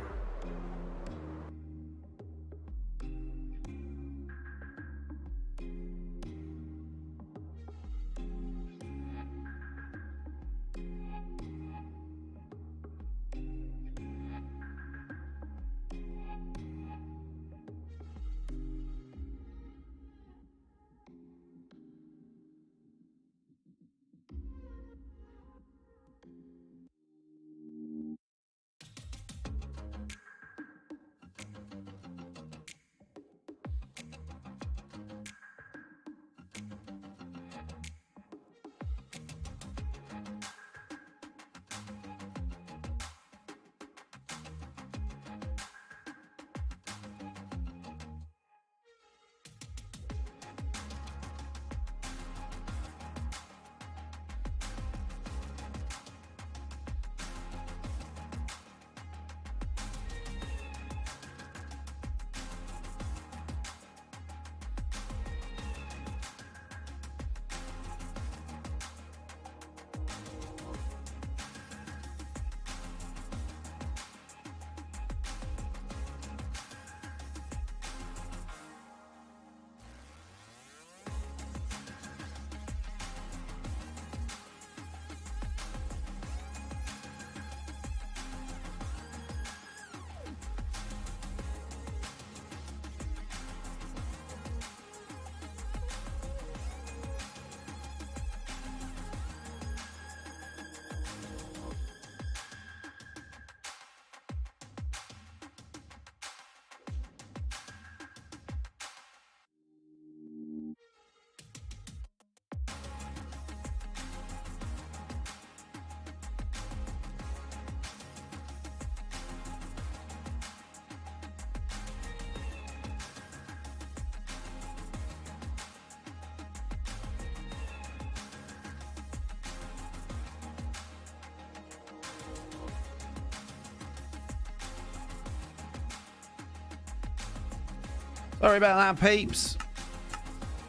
Sorry about that, peeps.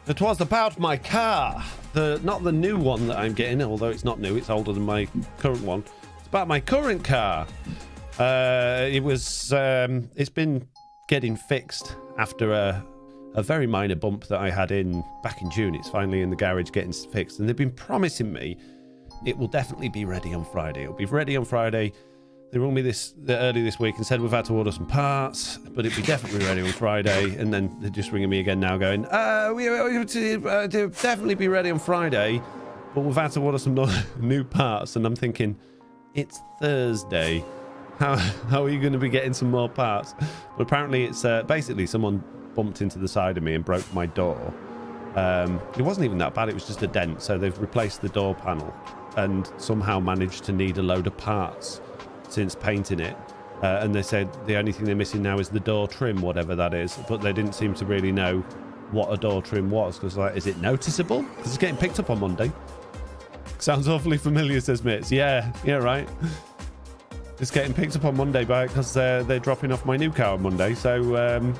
It was about my car. Not the new one that I'm getting, although it's not new. It's older than my current one. It's about my current car. It's been getting fixed after a very minor bump that I had back in June. It's finally in the garage getting fixed, and they've been promising me it will definitely be ready on Friday. It'll be ready on Friday. They rang me early this week and said we've had to order some parts, but it'll be definitely ready on Friday. And then they're just ringing me again now going, it'll definitely be ready on Friday, but we've had to order some new parts. And I'm thinking, it's Thursday. How are you going to be getting some more parts? But apparently it's basically someone bumped into the side of me and broke my door. It wasn't even that bad. It was just a dent. So they've replaced the door panel and somehow managed to need a load of parts since painting it, and they said the only thing they're missing now is the door trim, whatever that is, but they didn't seem to really know what a door trim was, because like, is it noticeable? Because it's getting picked up on Monday. Sounds awfully familiar, says Mitz. Yeah, right. It's getting picked up on Monday because they're dropping off my new car on Monday, so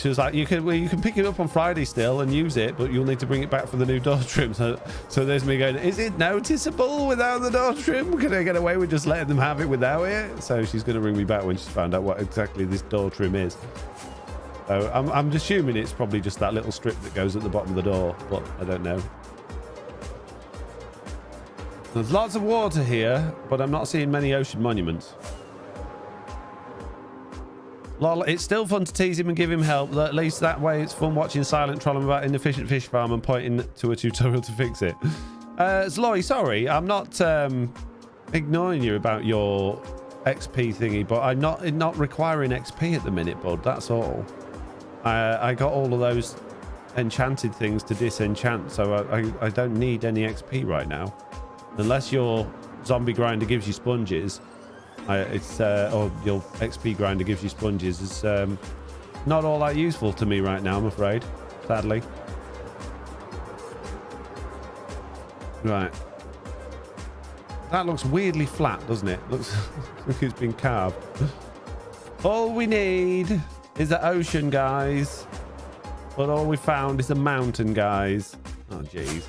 She was like, you can pick it up on Friday still and use it, but you'll need to bring it back for the new door trim. So there's me going, is it noticeable without the door trim? Can I get away with just letting them have it without it? So she's going to bring me back when she's found out what exactly this door trim is. So I'm assuming it's probably just that little strip that goes at the bottom of the door, but I don't know. There's lots of water here, but I'm not seeing many ocean monuments. Lol, it's still fun to tease him and give him help. At least that way it's fun watching Silent troll him about inefficient fish farm and pointing to a tutorial to fix it. Zloy, sorry, I'm not ignoring you about your XP thingy, but I'm not requiring XP at the minute, bud. That's all. I got all of those enchanted things to disenchant, so I don't need any XP right now. Unless your zombie grinder gives you sponges. Or your XP grinder gives you sponges. It's not all that useful to me right now, I'm afraid. Sadly. Right. That looks weirdly flat, doesn't it? Looks like it's been carved. All we need is the ocean, guys. But all we found is a mountain, guys. Oh, jeez.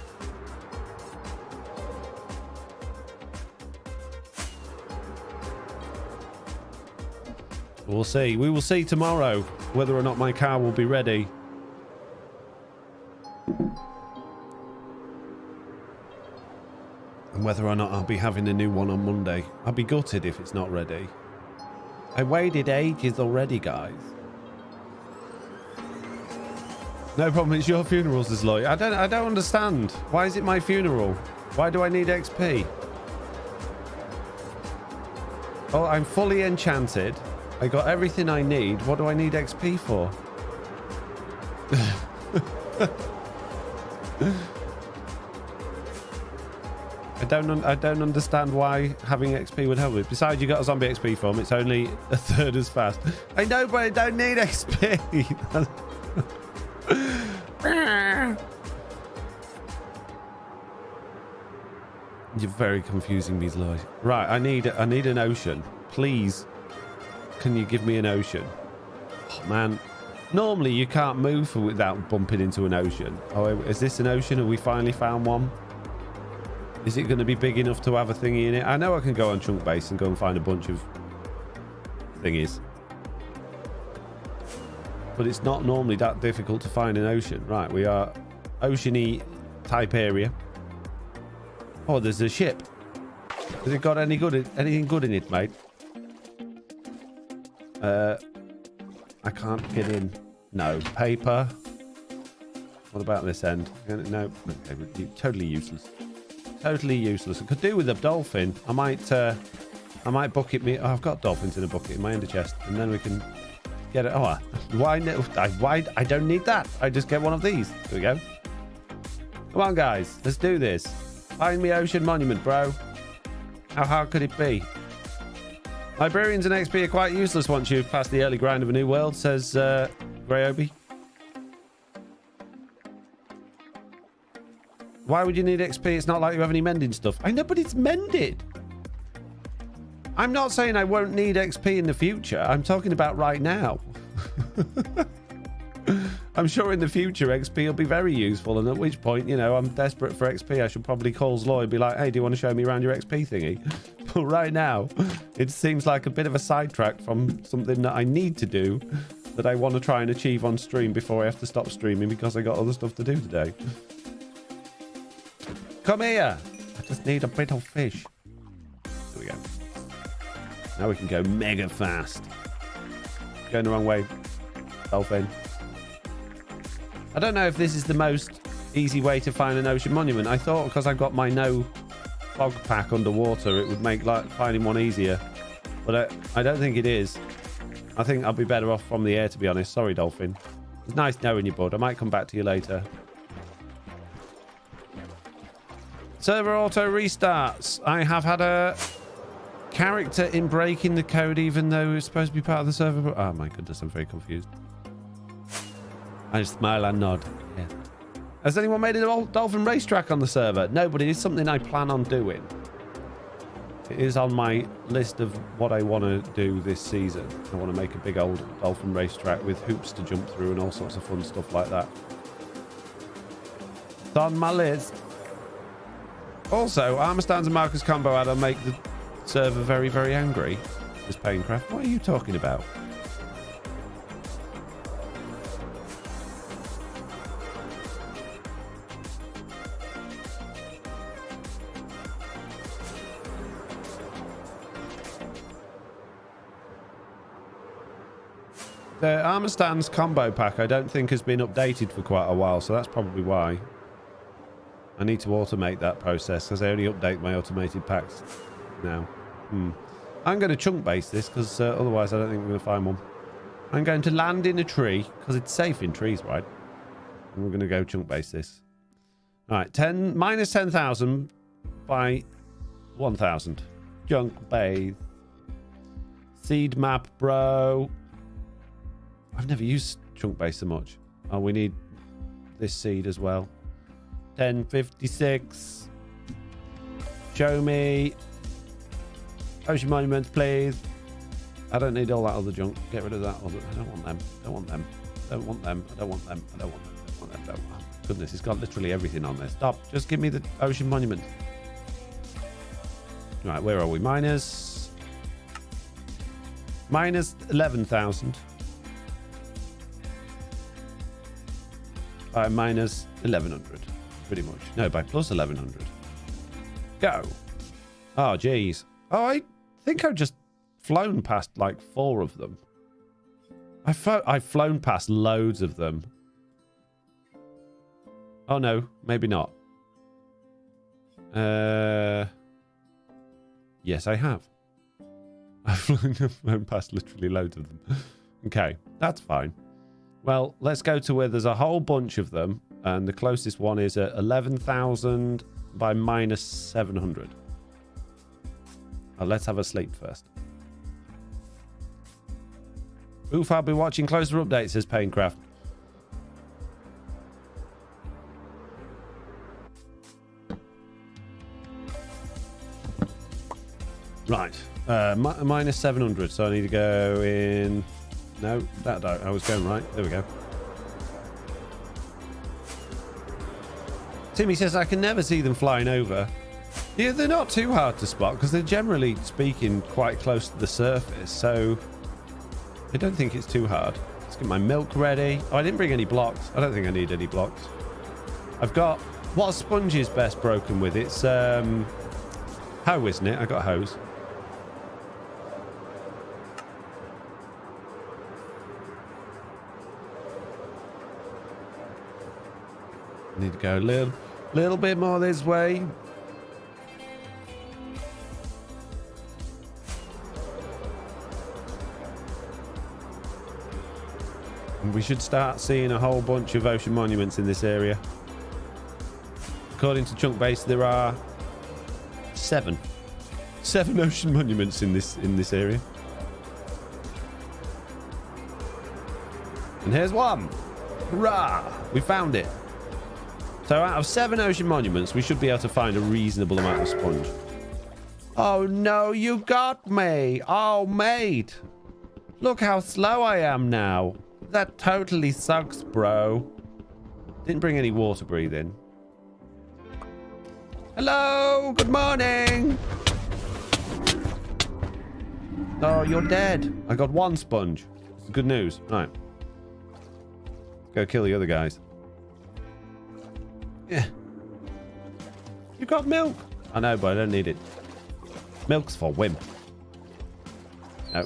We'll see. We will see tomorrow whether or not my car will be ready. And whether or not I'll be having a new one on Monday. I'll be gutted if it's not ready. I waited ages already, guys. No problem, it's your funeral, says Lloyd. I don't understand. Why is it my funeral? Why do I need XP? Oh, I'm fully enchanted. I got everything I need. What do I need XP for? I don't understand why having XP would help with. Besides, you got a zombie XP form. It's only a third as fast. I know, but I don't need XP. You're very confusing me, Lloyd. Right, I need an ocean. Please. Can you give me an ocean? Oh, man. Normally, you can't move without bumping into an ocean. Oh, is this an ocean? Have we finally found one? Is it going to be big enough to have a thingy in it? I know I can go on Chunk Base and go and find a bunch of thingies. But it's not normally that difficult to find an ocean. Right, we are oceany type area. Oh, there's a ship. Has it got anything good in it, mate? I can't get in. No. Paper. What about this end? No. Okay, totally useless. Totally useless. I could do with a dolphin. I might bucket me. Oh, I've got dolphins in a bucket in my ender chest, and then we can get it. Oh, why? I don't need that. I just get one of these. There we go. Come on, guys. Let's do this. Find me ocean monument, bro. How hard could it be? Librarians and XP are quite useless once you've passed the early grind of a new world, says Grayobi. Why would you need XP? It's not like you have any mending stuff. I know, but it's mended. I'm not saying I won't need XP in the future. I'm talking about right now. I'm sure in the future XP will be very useful, and at which point, you know, I'm desperate for XP. I should probably call Zloy and be like, hey, do you want to show me around your XP thingy? But right now, it seems like a bit of a sidetrack from something that I need to do that I want to try and achieve on stream before I have to stop streaming because I got other stuff to do today. Come here. I just need a bit of fish. There we go. Now we can go mega fast. Going the wrong way. Dolphin. I don't know if this is the most easy way to find an ocean monument. I thought because I've got my no fog pack underwater, it would make like finding one easier. But I don't think it is. I think I'll be better off from the air, to be honest. Sorry, Dolphin. It's nice knowing you, bud. I might come back to you later. Server auto restarts. I have had a character in breaking the code even though it's supposed to be part of the server. Oh my goodness, I'm very confused. I smile and nod. Yeah. Has anyone made a dolphin racetrack on the server? No, but it is something I plan on doing. It is on my list of what I want to do this season. I want to make a big old dolphin racetrack with hoops to jump through and all sorts of fun stuff like that. It's on my list. Also, Armistans and Marcus combo add-on make the server very, very angry. This Painecraft. What are you talking about? The Armor Stands combo pack I don't think has been updated for quite a while, so that's probably why. I need to automate that process because I only update my automated packs now. I'm going to chunk base this because otherwise I don't think we're going to find one. I'm going to land in a tree because it's safe in trees, right? And we're going to go chunk base this. All right, minus 10,000 by 1,000. Junk base. Seed map, bro. I've never used chunk base so much. Oh, we need this seed as well. 1056. Show me. Ocean monuments, please. I don't need all that other junk. Get rid of that other. I don't want them. Don't want them. Don't want them. I don't want them. I don't want them. I don't want them. Oh, goodness, it's got literally everything on there. Stop. Just give me the ocean monument. Right, where are we? Minus 11,000. By minus 1,100. Pretty much. No, by plus 1,100. Go. Oh, geez. Oh, I think I've just flown past like 4 of them. I've flown past loads of them. Oh, no. Maybe not. Yes, I have. I've flown past literally loads of them. Okay, that's fine. Well, let's go to where there's a whole bunch of them. And the closest one is at 11,000 by minus 700. Let's have a sleep first. Oof, I'll be watching closer updates, says Painecraft. Right. Minus 700, so I need to go in... No, that I was going right. There we go. Timmy says, I can never see them flying over. Yeah, they're not too hard to spot because they're generally speaking quite close to the surface, so I don't think it's too hard. Let's get my milk ready. Oh, I didn't bring any blocks. I don't think I need any blocks. I've got... What sponge is best broken with? It's hoe, isn't it? I got hose. Need to go a little bit more this way. And we should start seeing a whole bunch of ocean monuments in this area. According to Chunk Base, there are 7 ocean monuments in this area. And here's one. Hurrah! We found it. So out of 7 ocean monuments, we should be able to find a reasonable amount of sponge. Oh no, you got me. Oh, mate. Look how slow I am now. That totally sucks, bro. Didn't bring any water breathing. Hello, good morning. Oh, you're dead. I got 1 sponge. It's good news. Right. Go kill the other guys. Yeah. You got milk. I know, but I don't need it. Milk's for wimp. No.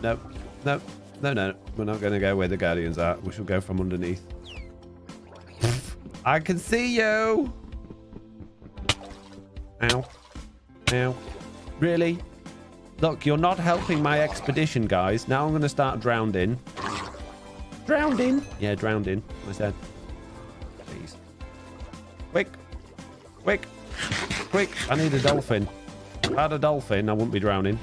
No. No. No, no. We're not going to go where the guardians are. We shall go from underneath. I can see you. Ow. Ow. Really? Look, you're not helping my expedition, guys. Now I'm going to start drowning. Drowning? Yeah, drowning. I said. Please. Quick. Quick. Quick. I need a dolphin. If I had a dolphin, I wouldn't be drowning.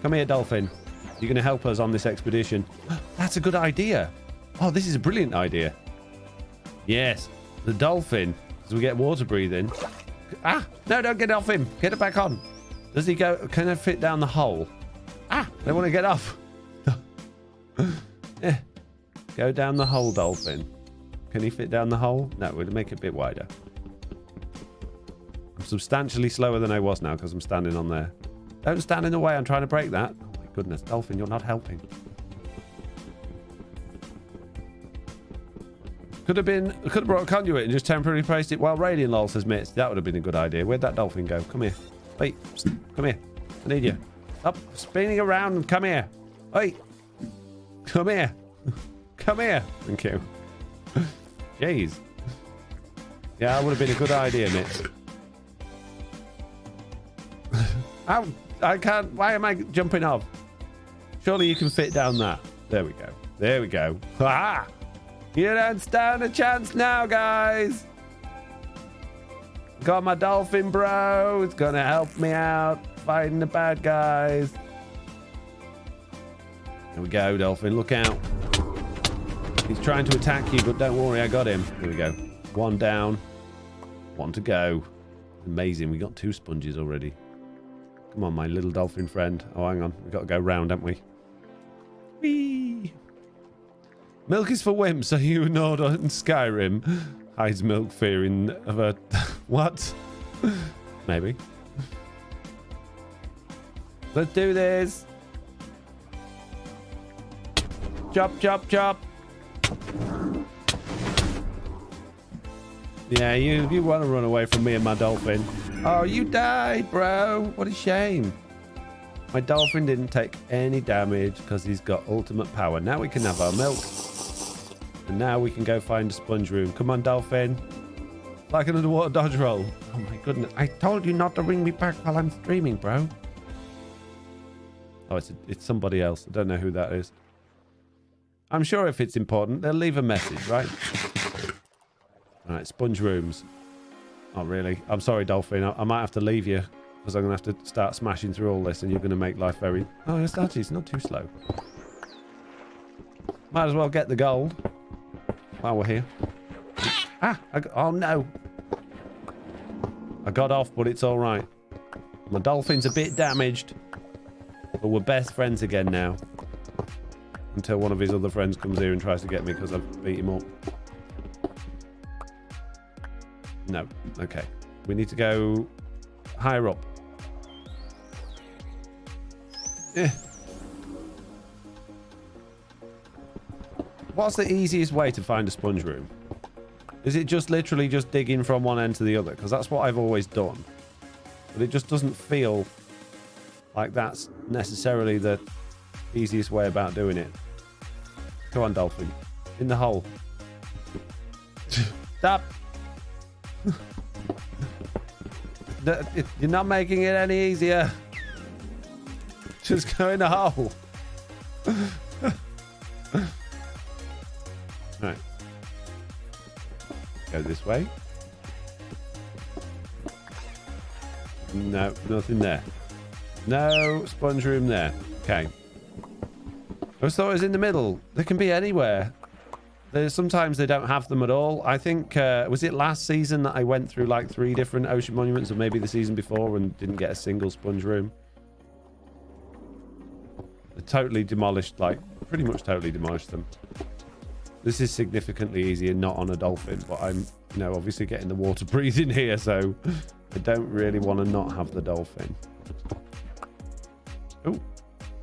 Come here, dolphin. You're going to help us on this expedition. That's a good idea. Oh, this is a brilliant idea. Yes. The dolphin, as we get water breathing, Ah, no, don't get off him. Get it back on. Does he go? Can it fit down the hole? Ah, they want to get off. Yeah. Go down the hole, dolphin. Can he fit down the hole? No, we'll make it a bit wider. I'm substantially slower than I was now because I'm standing on there. Don't stand in the way. I'm trying to break that. Oh my goodness, dolphin, you're not helping. Could have brought a conduit and just temporarily placed it while raining, lol, says Mitz. That would have been a good idea. Where'd that dolphin go? Come here. Wait, come here. I need you. Stop spinning around and come here. Wait. Come here. Come here. Thank you. Jeez. Yeah, that would have been a good idea, Mitz. I can't. Why am I jumping off? Surely you can fit down that. There we go. There we go. Ha! You don't stand a chance now, guys. Got my dolphin bro. It's gonna help me out fighting the bad guys. There we go, dolphin. Look out. He's trying to attack you, but don't worry, I got him. Here we go. One down. One to go. Amazing. We got 2 sponges already. Come on, my little dolphin friend. Oh, hang on. We've got to go round, haven't we? Whee! Milk is for wimps, so you ignored in Skyrim. Hides milk fearing of a... What? Maybe. Let's do this. Chop, chop, chop. Yeah, you want to run away from me and my dolphin. Oh, you died, bro. What a shame. My dolphin didn't take any damage because he's got ultimate power. Now we can have our milk. And now we can go find a sponge room. Come on, dolphin. Like an underwater dodge roll. Oh my goodness. I told you not to ring me back while I'm streaming, bro. Oh, it's somebody else. I don't know who that is. I'm sure if it's important, they'll leave a message, right? All right, sponge rooms. Oh, really? I'm sorry, dolphin. I might have to leave you because I'm going to have to start smashing through all this and you're going to make life very... Oh, it's actually, it's not too slow. Might as well get the gold while we're here. Ah! Oh, no. I got off, but it's all right. My dolphin's a bit damaged. But we're best friends again now. Until one of his other friends comes here and tries to get me because I've beat him up. No. Okay. We need to go higher up. Yeah. What's the easiest way to find a sponge room? Is it just literally just digging from one end to the other? Because that's what I've always done. But it just doesn't feel like that's necessarily the easiest way about doing it. Come on, dolphin. In the hole. Stop. You're not making it any easier. Just go in the hole. Right. Go this way. No, nothing there. No sponge room there. Okay. I just thought it was in the middle. They can be anywhere. Sometimes they don't have them at all. I think, was it last season that I went through like 3 different ocean monuments, or maybe the season before, and didn't get a single sponge room? They totally demolished, like, pretty much totally demolished them. This is significantly easier, not on a dolphin, but I'm, you know, obviously getting the water breathing here, so I don't really want to not have the dolphin. Oh,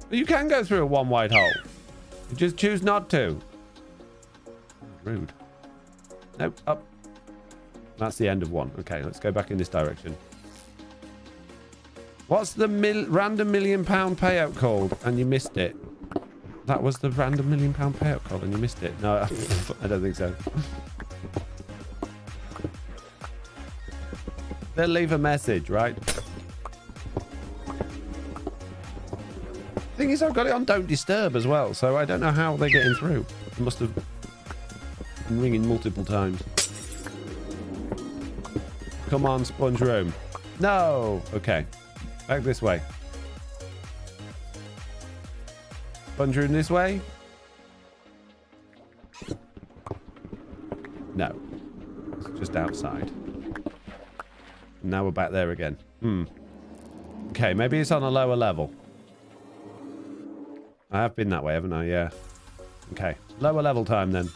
you can go through a one wide hole. You just choose not to. Rude. Nope, up. That's the end of one. Okay, let's go back in this direction. What's the random £1 million payout called? And you missed it. That was the random £1 million payout called and you missed it. No, I don't think so. They'll leave a message, right? Thing is, I've got it on Don't Disturb as well, so I don't know how they're getting through. It must have been ringing multiple times. Come on, sponge room. No! Okay. Back this way. Sponge room this way? No. It's just outside. Now we're back there again. Okay, maybe it's on a lower level. I have been that way, haven't I? Yeah. Okay. Lower level time then.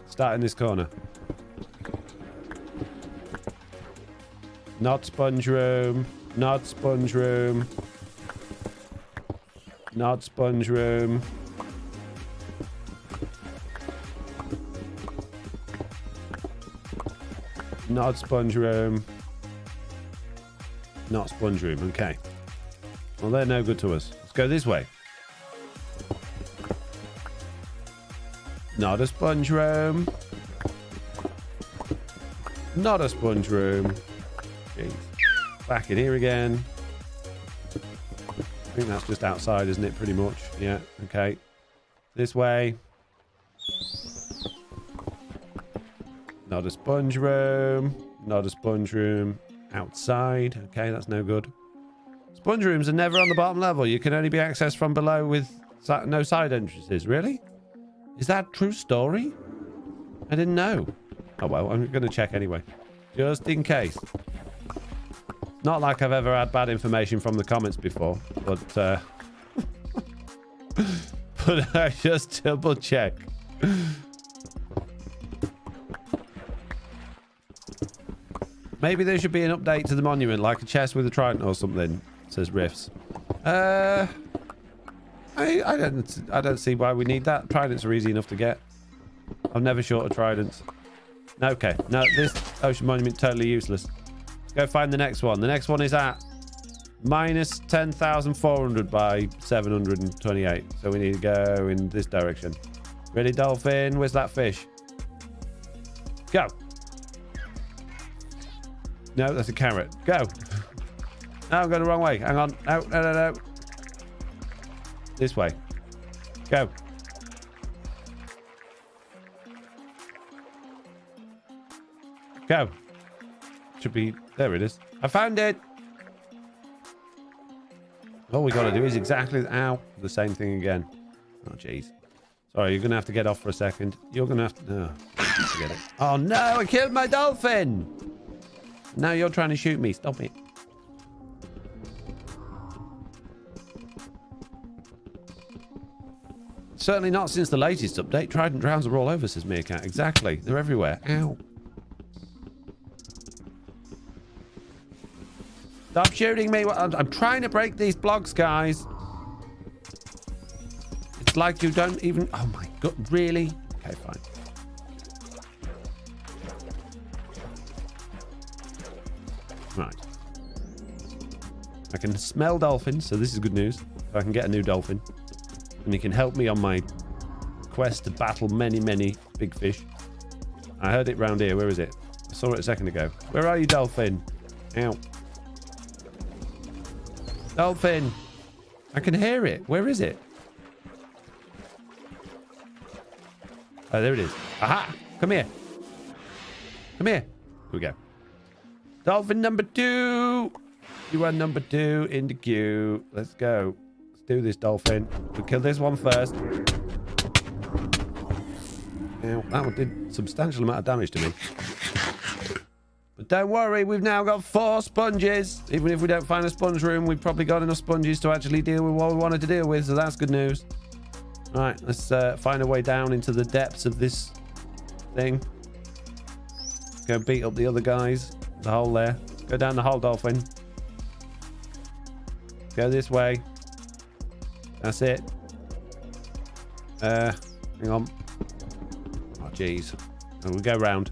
Start in this corner. Not sponge room. Not sponge room. Not sponge room. Not sponge room. Not sponge room. Okay. Well, they're no good to us. Let's go this way. Not a sponge room. Not a sponge room. Jeez. Back in here again. I think that's just outside, isn't it? Pretty much. Yeah. Okay. This way. Not a sponge room. Not a sponge room. Outside. Okay, that's no good. Sponge rooms are never on the bottom level. You can only be accessed from below with no side entrances. Really? Is that a true story? I didn't know. Oh, well, I'm going to check anyway. Just in case. Not like I've ever had bad information from the comments before. But, but I just double check. Maybe there should be an update to the monument, like a chest with a trident or something, says Riffs. I don't see why we need that. Tridents are easy enough to get. I'm never short of tridents. Okay, no, this ocean monument totally useless. Let's go find the next one. The next one is at minus 10,400 by 728. So we need to go in this direction. Ready, dolphin? Where's that fish? Go. No, that's a carrot. Go. No, I'm going the wrong way. Hang on. No, no, no, no. This way. Go. Go. Should be... There it is. I found it. All we got to do is exactly... Ow. The same thing again. Oh, jeez. Sorry, you're going to have to get off for a second. You're going to have to... Oh, forget it. Oh, no. I killed my dolphin. Now you're trying to shoot me. Stop it. Certainly not since the latest update. Trident drowns are all over, says Meerkat. Exactly. They're everywhere. Ow. Stop shooting me. I'm trying to break these blocks, guys. It's like you don't even... Oh, my God. Really? Okay, fine. Right. I can smell dolphins, so this is good news. I can get a new dolphin. And he can help me on my quest to battle many, many big fish. I heard it round here. Where is it? I saw it a second ago. Where are you, dolphin? Ow. Dolphin. I can hear it. Where is it? Oh, there it is. Aha! Come here. Come here. Here we go. Dolphin number 2. You are number 2 in the queue. Let's go. Let's do this, dolphin. We'll kill this one first. Ow, that one did a substantial amount of damage to me. But don't worry, we've now got 4 sponges. Even if we don't find a sponge room, we've probably got enough sponges to actually deal with what we wanted to deal with, so that's good news. All right, let's find a way down into the depths of this thing. Go beat up the other guys. The hole there. Go down the hole, dolphin. Go this way. That's it. Hang on. Oh, jeez. And we'll go round.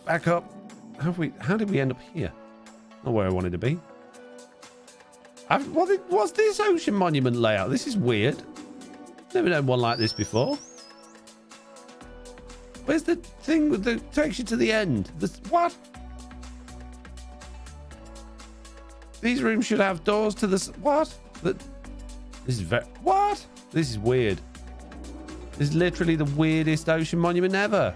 Back up. How did we end up here? Not where I wanted to be. What's this ocean monument layout? This is weird. Never known one like this before. Where's the thing that takes you to the end? What? These rooms should have doors to the... What? This is very... What? This is weird. This is literally the weirdest ocean monument ever.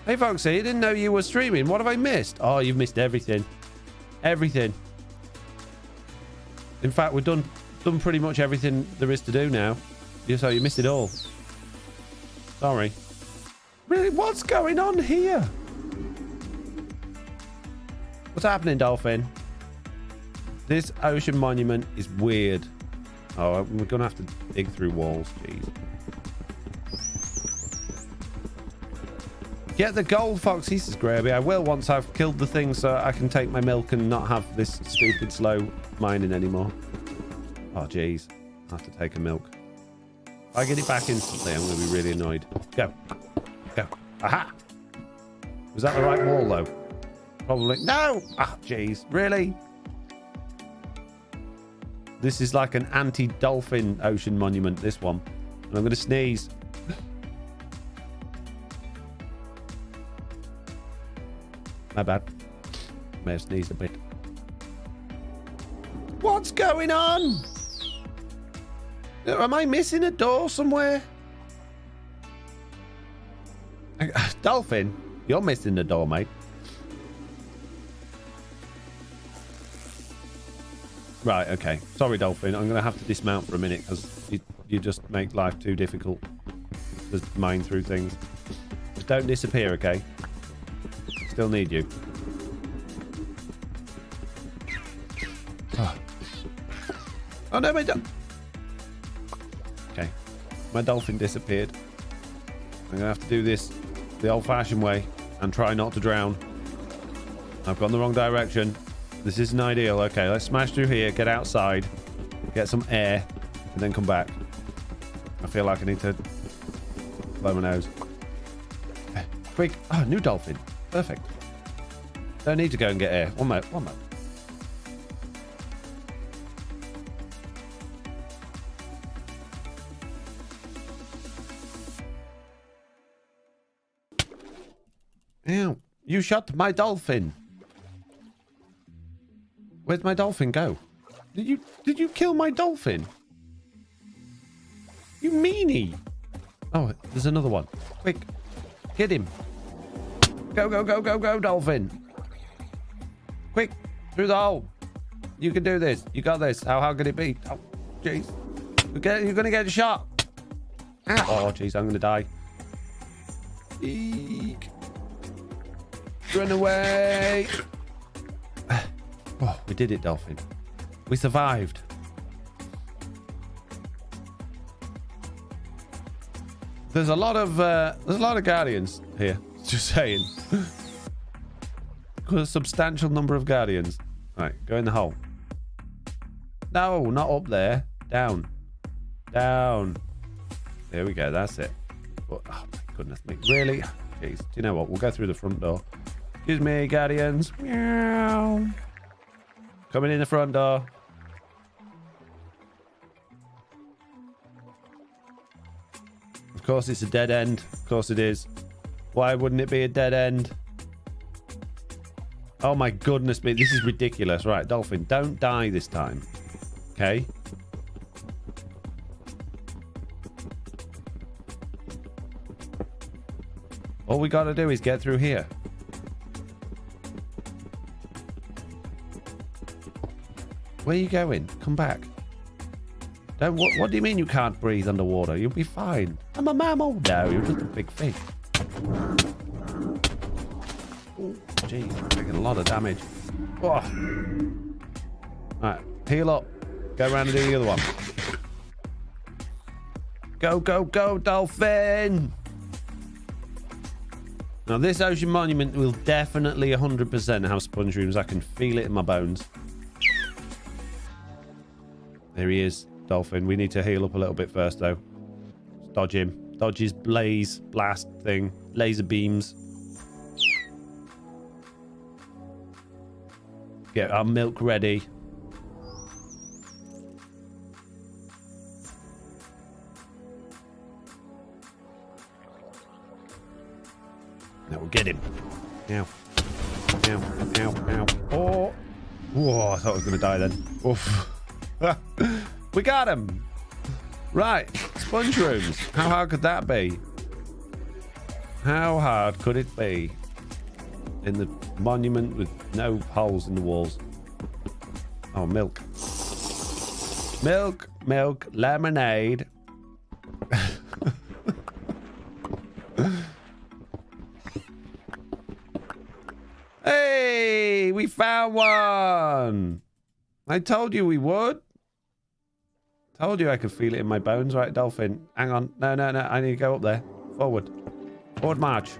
Hey, Foxy, I didn't know you were streaming. What have I missed? Oh, you've missed everything. Everything. In fact, we've done pretty much everything there is to do now. You missed it all. Sorry. Really? What's going on here? What's happening, dolphin? This ocean monument is weird. Oh, we're going to have to dig through walls. Jeez. Get the gold, Foxy, says Graby. I will once I've killed the thing so I can take my milk and not have this stupid slow mining anymore. Oh, jeez. I have to take a milk. If I get it back instantly, I'm going to be really annoyed. Go. Go. Aha! Was that the right wall, though? Probably. No! Ah, jeez. Really? This is like an anti-dolphin ocean monument, this one. And I'm going to sneeze. My bad. May have sneezed a bit. What's going on? Am I missing a door somewhere? Dolphin, you're missing the door, mate. Right, okay. Sorry, Dolphin. I'm going to have to dismount for a minute because you just make life too difficult. Just mine through things. Just don't disappear, okay? Still need you. Oh no, my okay. My dolphin disappeared. I'm gonna have to do this the old-fashioned way and try not to drown. I've gone the wrong direction. This isn't ideal. Okay, let's smash through here, get outside, get some air, and then come back. I feel like I need to blow my nose. Quick. Oh, new dolphin. Perfect. Don't need to go and get air. One moment. Ew. You shot my dolphin. Where'd my dolphin go? Did you kill my dolphin? You meanie. Oh, there's another one. Quick. Hit him. Go, go, go, go, go, dolphin. Quick. Through the hole. You can do this. You got this. How hard could it be? Oh, jeez. You're going to get shot. Ah. Oh, jeez. I'm going to die. Eek. Run away. Oh, we did it, dolphin. We survived. There's a lot of guardians here. Just saying. A substantial number of guardians. All right, go in the hole. No, not up there. Down. Down. There we go. That's it. Oh my goodness me. Really? Jeez. Do you know what? We'll go through the front door. Excuse me, guardians. Meow. Coming in the front door. Of course it's a dead end. Of course it is. Why wouldn't it be a dead end? Oh my goodness me. This is ridiculous. Right, dolphin, don't die this time. Okay? All we got to do is get through here. Where are you going? Come back. Don't, what do you mean you can't breathe underwater? You'll be fine. I'm a mammal. No, you're just a big fish. Oh, geez, I'm taking a lot of damage. Oh. Alright, heal up. Go around and do the other one. Go, go, go, dolphin! Now, this ocean monument will definitely 100% have sponge rooms. I can feel it in my bones. There he is, dolphin. We need to heal up a little bit first, though. Just dodge him. Dodge his blast thing. Laser beams. Get our milk ready. Now we'll get him. Ow. Ow. Ow. Ow. Oh. Whoa, I thought I was going to die then. Oof. We got him. Right. Sponge rooms. How hard could that be? How hard could it be? In the monument with no holes in the walls. Oh, milk. Milk. Milk. Lemonade. Hey, we found one. I told you we would. Told you I could feel it in my bones. Right, dolphin. Hang on. No. I need to go up there. Forward. Forward march.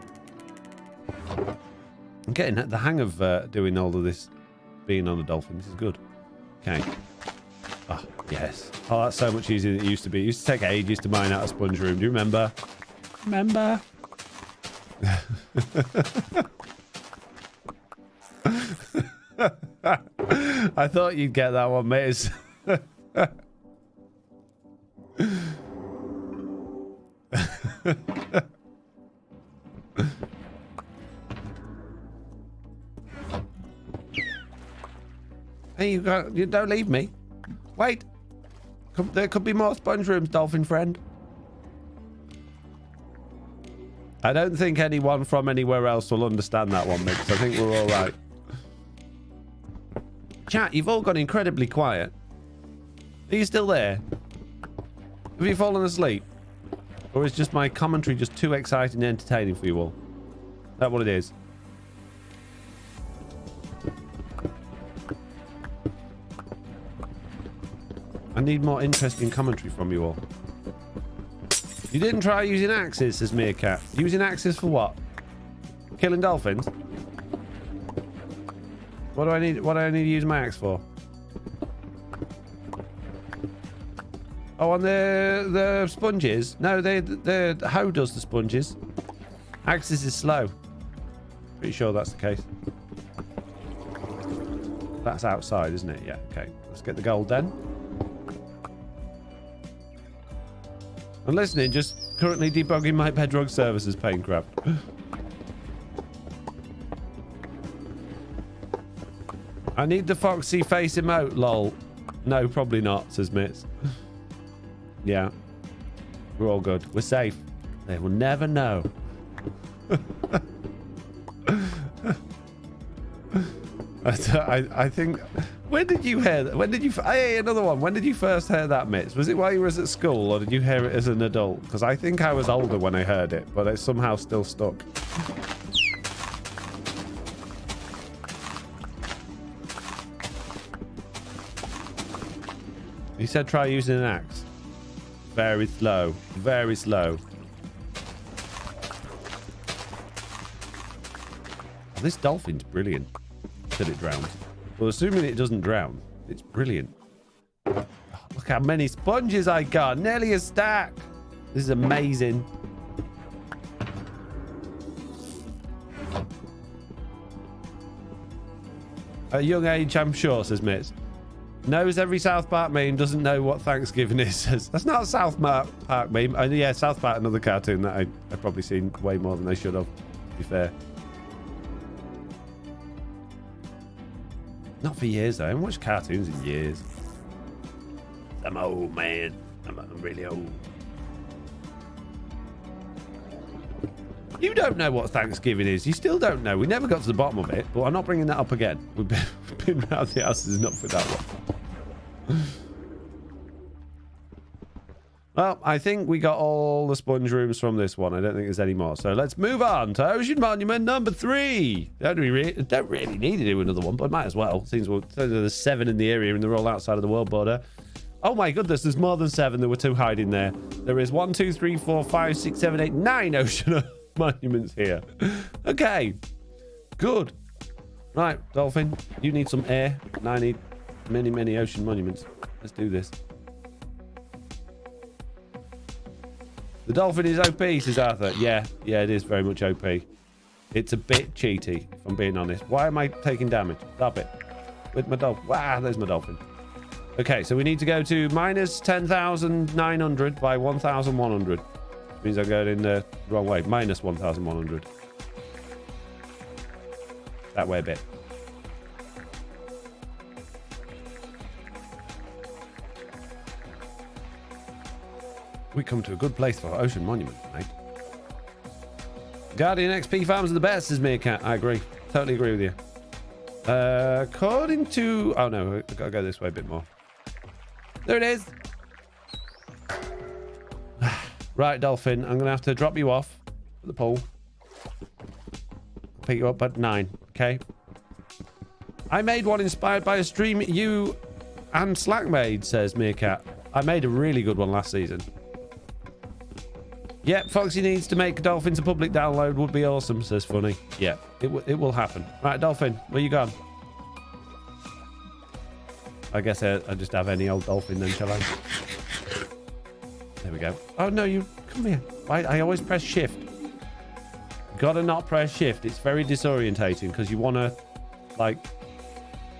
I'm getting the hang of doing all of this. Being on a dolphin. This is good. Okay. Oh, yes. Oh, that's so much easier than it used to be. It used to take ages to mine out a sponge room. Do you remember? Remember? I thought you'd get that one, mate. Hey, you don't leave me. Wait. There could be more sponge rooms, dolphin friend. I don't think anyone from anywhere else will understand that one, Mix. I think we're all right. Chat, you've all gone incredibly quiet. Are you still there? Have you fallen asleep? Or is just my commentary just too exciting and entertaining for you all? Is that what it is? I need more interesting commentary from you all. You didn't try using axes, says Meerkat. Using axes for what? Killing dolphins? What do I need to use my axe for? Oh, on the sponges? No, the hoe does the sponges. Axes is slow. Pretty sure that's the case. That's outside, isn't it? Yeah, okay. Let's get the gold then. I'm listening, just currently debugging my Bedrock services, Painecraft. I need the Foxy face emote, lol. No, probably not, says Mitz. Yeah. We're all good. We're safe. They will never know. I think... When did you hear that? When did you... Hey, another one. When did you first hear that, Mitz? Was it while you were at school, or did you hear it as an adult? Because I think I was older when I heard it, but it somehow still stuck. He said try using an axe. Very slow. Very slow. Oh, this dolphin's brilliant. Till it drowns. Well, assuming it doesn't drown, it's brilliant. Oh, look how many sponges I got. Nearly a stack. This is amazing. At a young age, I'm sure, says Mitz. Knows every South Park meme, doesn't know what Thanksgiving is. Says, that's not a South Park meme. Yeah, South Park, another cartoon that I've probably seen way more than I should have, to be fair. Not for years, though. I haven't watched cartoons in years. I'm old, man. I'm really old. You don't know what Thanksgiving is. You still don't know. We never got to the bottom of it, but I'm not bringing that up again. We've been around the houses enough with that one. Well, I think we got all the sponge rooms from this one. I don't think there's any more. So let's move on to Ocean Monument number 3. Don't really need to do another one, but might as well. Seems there's 7 in the area and they're all outside of the world border. Oh my goodness, there's more than 7. There were 2 hiding there. There is 1, 2, 3, 4, 5, 6, 7, 8, 9 ocean monuments here. Okay, good. Right, dolphin, you need some air, and I need many ocean monuments. Let's do this. The dolphin is OP, says Arthur. Yeah, it is very much OP. It's a bit cheaty, if I'm being honest. Why am I taking damage? Stop it. With my dolphin. Wow, there's my dolphin. Okay, so we need to go to minus 10,900 by 1,100. Which means I'm going in the wrong way. Minus 1,100. That way a bit. We come to a good place for Ocean Monument, mate. Guardian XP farms are the best, says Meerkat. I agree. Totally agree with you. According to... Oh, no. I've got to go this way a bit more. There it is. Right, dolphin. I'm going to have to drop you off at the pool. Pick you up at 9, okay? I made one inspired by a stream you and Slack made, says Meerkat. I made a really good one last season. Yep, Foxy needs to make Dolphins a public download. Would be awesome, says Funny. Yeah, it will happen. Right, Dolphin, where you gone? I guess I just have any old dolphin then, shall I? There we go. Oh, no, you... Come here. I always press shift. Gotta not press shift. It's very disorientating because you want to, like,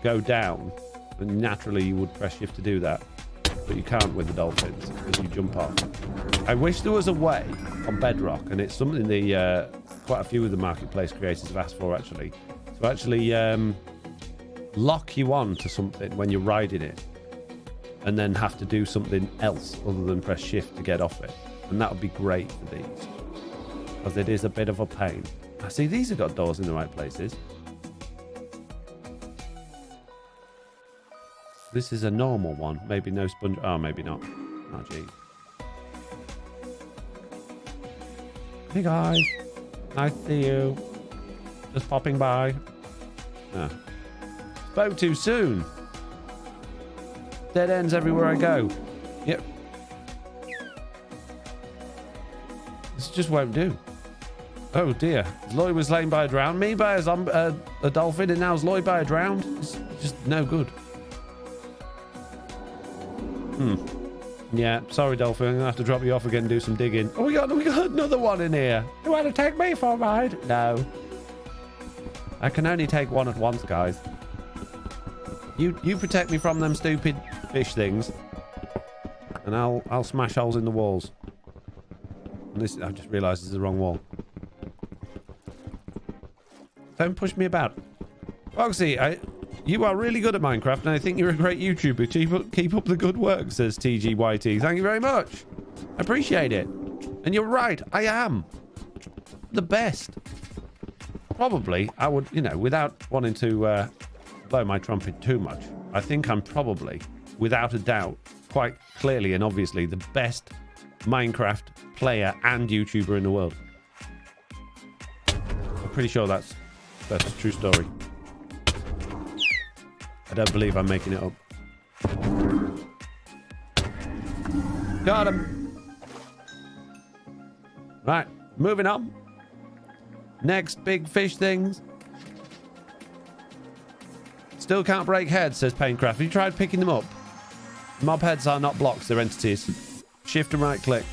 go down. And naturally, you would press shift to do that. But you can't with the dolphins because you jump off. I wish there was a way on Bedrock, and it's something the quite a few of the marketplace creators have asked for, actually. So actually lock you on to something when you're riding it and then have to do something else other than press shift to get off it. And that would be great for these, because it is a bit of a pain. I see these have got doors in the right places. This is a normal one. Maybe no sponge. Oh, maybe not. Oh, gee. Hey, guys. Nice to see you. Just popping by. Ah. Spoke too soon. Dead ends everywhere I go. Yep. This just won't do. Oh, dear. Lloyd was slain by a drown. Me by a dolphin, and now Lloyd by a drowned. It's just no good. Yeah, sorry, Dolphin. I'm going to have to drop you off again and do some digging. Oh, we got another one in here. You want to take me for a ride? No. I can only take one at once, guys. You protect me from them stupid fish things. And I'll smash holes in the walls. And this, I just realised this is the wrong wall. Don't push me about. Foxy, you are really good at Minecraft, and I think you're a great YouTuber. Keep up the good work, says TGYT. Thank you very much. I appreciate it. And you're right, I am. The best. Probably, I would, you know, without wanting to blow my trumpet too much, I think I'm probably, without a doubt, quite clearly and obviously, the best Minecraft player and YouTuber in the world. I'm pretty sure that's a true story. I don't believe I'm making it up. Got him. Right, moving on. Next big fish things. Still can't break heads, says Painecraft. Have you tried picking them up? Mob heads are not blocks, they're entities. Shift and right click.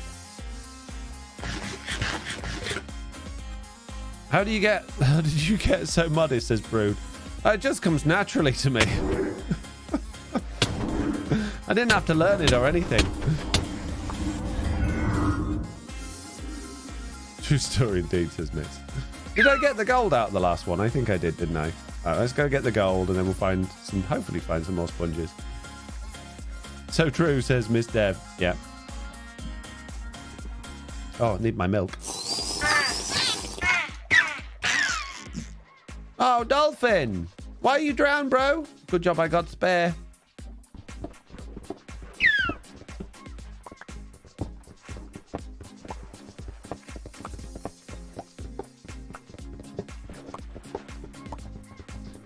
How did you get so modest, says Brood? It just comes naturally to me. I didn't have to learn it or anything. True story indeed, says Miss. Did I get the gold out of the last one? I think I did, didn't I? Alright, let's go get the gold and then we'll hopefully find some more sponges. So true, says Miss Deb. Yeah. Oh, I need my milk. Oh, Dolphin! Why are you drowned, bro? Good job I got spare.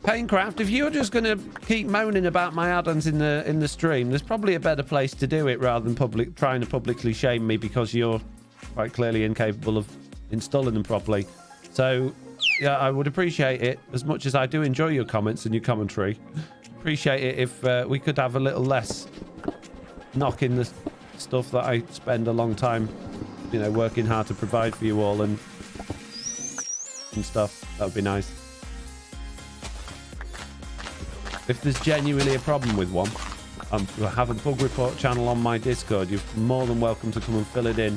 Painecraft, if you're just going to keep moaning about my add-ons in the stream, there's probably a better place to do it rather than trying to publicly shame me because you're quite clearly incapable of installing them properly. So, yeah, I would appreciate it as much as I do enjoy your comments and your commentary. Appreciate it if we could have a little less knocking the stuff that I spend a long time, you know, working hard to provide for you all and stuff. That would be nice. If there's genuinely a problem with one, I have a bug report channel on my Discord. You're more than welcome to come and fill it in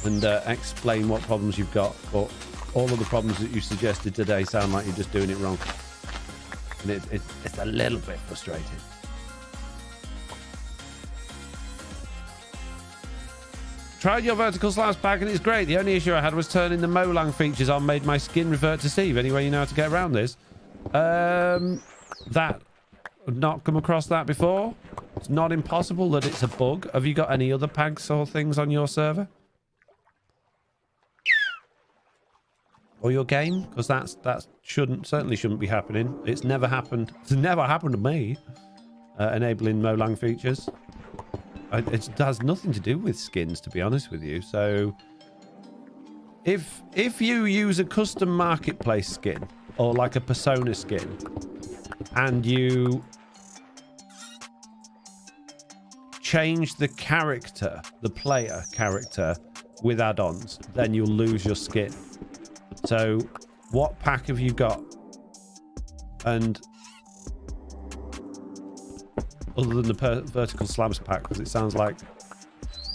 and explain what problems you've got. But all of the problems that you suggested today sound like you're just doing it wrong. And it's a little bit frustrating. Tried your vertical slabs pack and it's great. The only issue I had was turning the Molang features on made my skin revert to Steve. Any way you know how to get around this? That I've not come across that before. It's not impossible that it's a bug. Have you got any other pags or things on your server? or your game, because that certainly shouldn't be happening. It's never happened. It's never happened to me. Enabling Mojang features. It has nothing to do with skins, to be honest with you. So if you use a custom marketplace skin or like a persona skin, and you change the character, the player character, with add-ons, then you'll lose your skin. So what pack have you got? And other than the vertical slabs pack, because it sounds like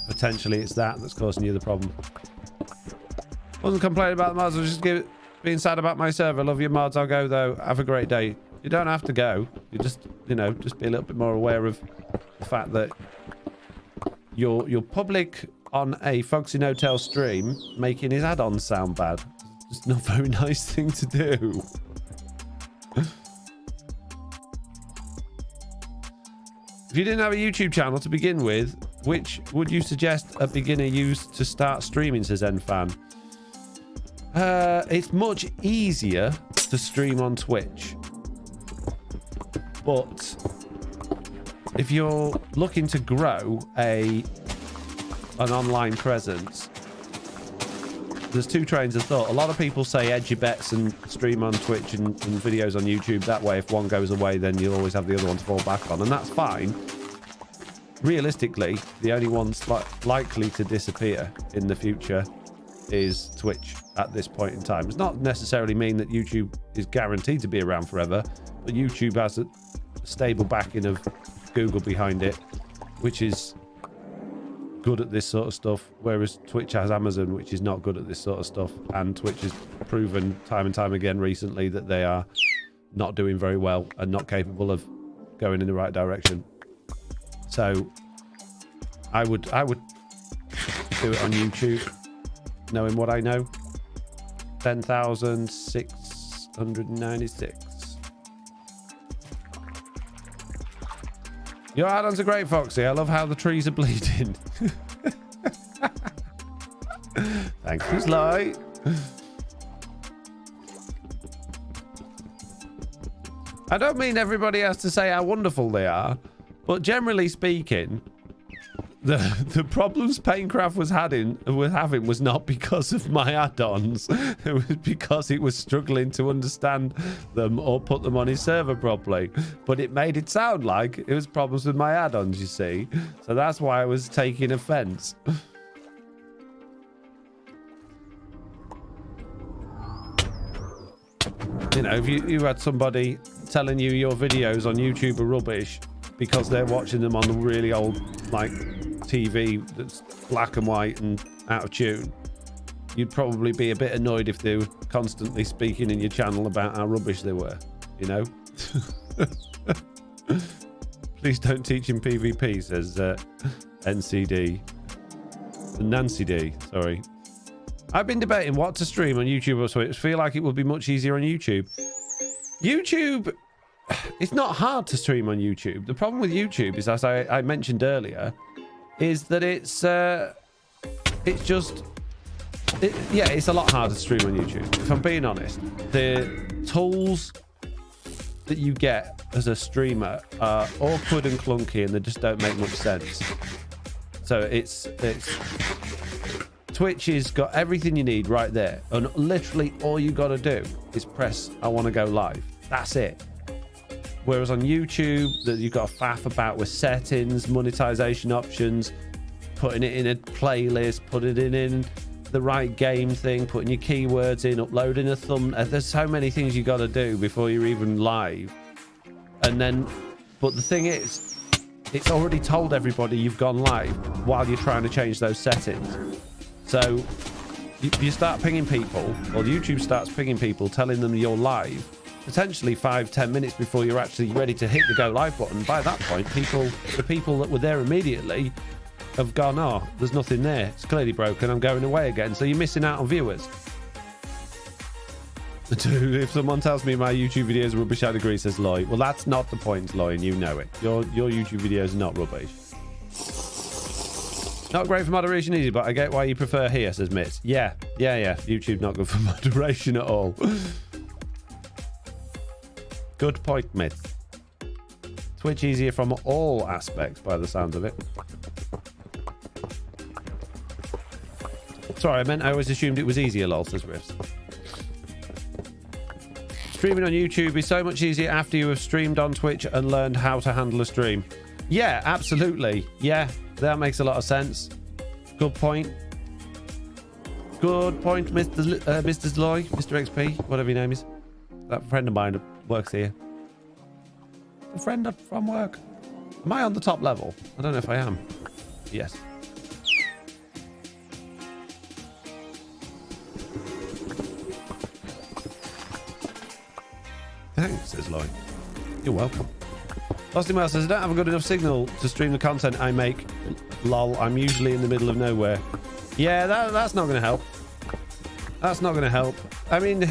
potentially it's that's causing you the problem. Wasn't complaining about the mods, I was just being sad about my server. Love your mods, I'll go though. Have a great day. You don't have to go. You just, you know, just be a little bit more aware of the fact that your public on a FoxyNoTail stream making his add-ons sound bad. It's not a very nice thing to do. If you didn't have a YouTube channel to begin with, which would you suggest a beginner use to start streaming, says Nfan? It's much easier to stream on Twitch. But if you're looking to grow an online presence, there's two trains of thought. A lot of people say edge your bets and stream on Twitch and videos on YouTube. That way, if one goes away, then you'll always have the other one to fall back on, and that's fine. Realistically, the only ones likely to disappear in the future is Twitch at this point in time. It does not necessarily mean that YouTube is guaranteed to be around forever, but YouTube has a stable backing of Google behind it, which is good at this sort of stuff, whereas Twitch has Amazon, which is not good at this sort of stuff, and Twitch has proven time and time again recently that they are not doing very well and not capable of going in the right direction. So I would do it on YouTube, knowing what I know. 10,696. Your add-ons are great, Foxy. I love how the trees are bleeding. Thank you, Sly. I don't mean everybody has to say how wonderful they are, but generally speaking, the problems Paintcraft was having was not because of my add-ons. It was because it was struggling to understand them or put them on his server properly. But it made it sound like it was problems with my add-ons, you see. So that's why I was taking offense. You know, if you had somebody telling you your videos on YouTube are rubbish because they're watching them on the really old, like, TV that's black and white and out of tune, you'd probably be a bit annoyed if they were constantly speaking in your channel about how rubbish they were, you know. Please don't teach him PvP, says NCD. Nancy D, sorry. I've been debating what to stream on YouTube or Twitch. I feel like it would be much easier on YouTube. YouTube, it's not hard to stream on YouTube. The problem with YouTube is, as I mentioned earlier, is that it's a lot harder to stream on YouTube. If I'm being honest, the tools that you get as a streamer are awkward and clunky, and they just don't make much sense. So it's Twitch has got everything you need right there, and literally all you got to do is press I want to go live. That's it. Whereas on YouTube, that you've got to faff about with settings, monetization options, putting it in a playlist, putting it in the right game thing, putting your keywords in, uploading a thumbnail. There's so many things you got to do before you're even live. And then, but the thing is, it's already told everybody you've gone live while you're trying to change those settings. So you start pinging people, or YouTube starts pinging people, telling them you're live, potentially 5-10 minutes before you're actually ready to hit the go live button. By that point, the people that were there immediately have gone, oh, there's nothing there, it's clearly broken, I'm going away again. So you're missing out on viewers. If someone tells me my YouTube videos are rubbish, I'd agree, says Loy. Well, that's not the point, Loy, and you know it. Your YouTube videos are not rubbish. Not great for moderation easy, but I get why you prefer here, says Mitz. Yeah. YouTube not good for moderation at all. Good point, Mitz. Twitch easier from all aspects by the sound of it. Sorry, I always assumed it was easier, lol, says Riffs. Streaming on YouTube is so much easier after you have streamed on Twitch and learned how to handle a stream. Yeah, absolutely. Yeah, that makes a lot of sense. Good point. Good point, Mr. Zloy, Mr. XP, whatever your name is. That friend of mine works here. A friend from work. Am I on the top level? I don't know if I am. Yes. Thanks, says Lloyd. You're welcome. Losty Mouse says, I don't have a good enough signal to stream the content I make. Lol, I'm usually in the middle of nowhere. Yeah, that's not going to help. That's not going to help. I mean,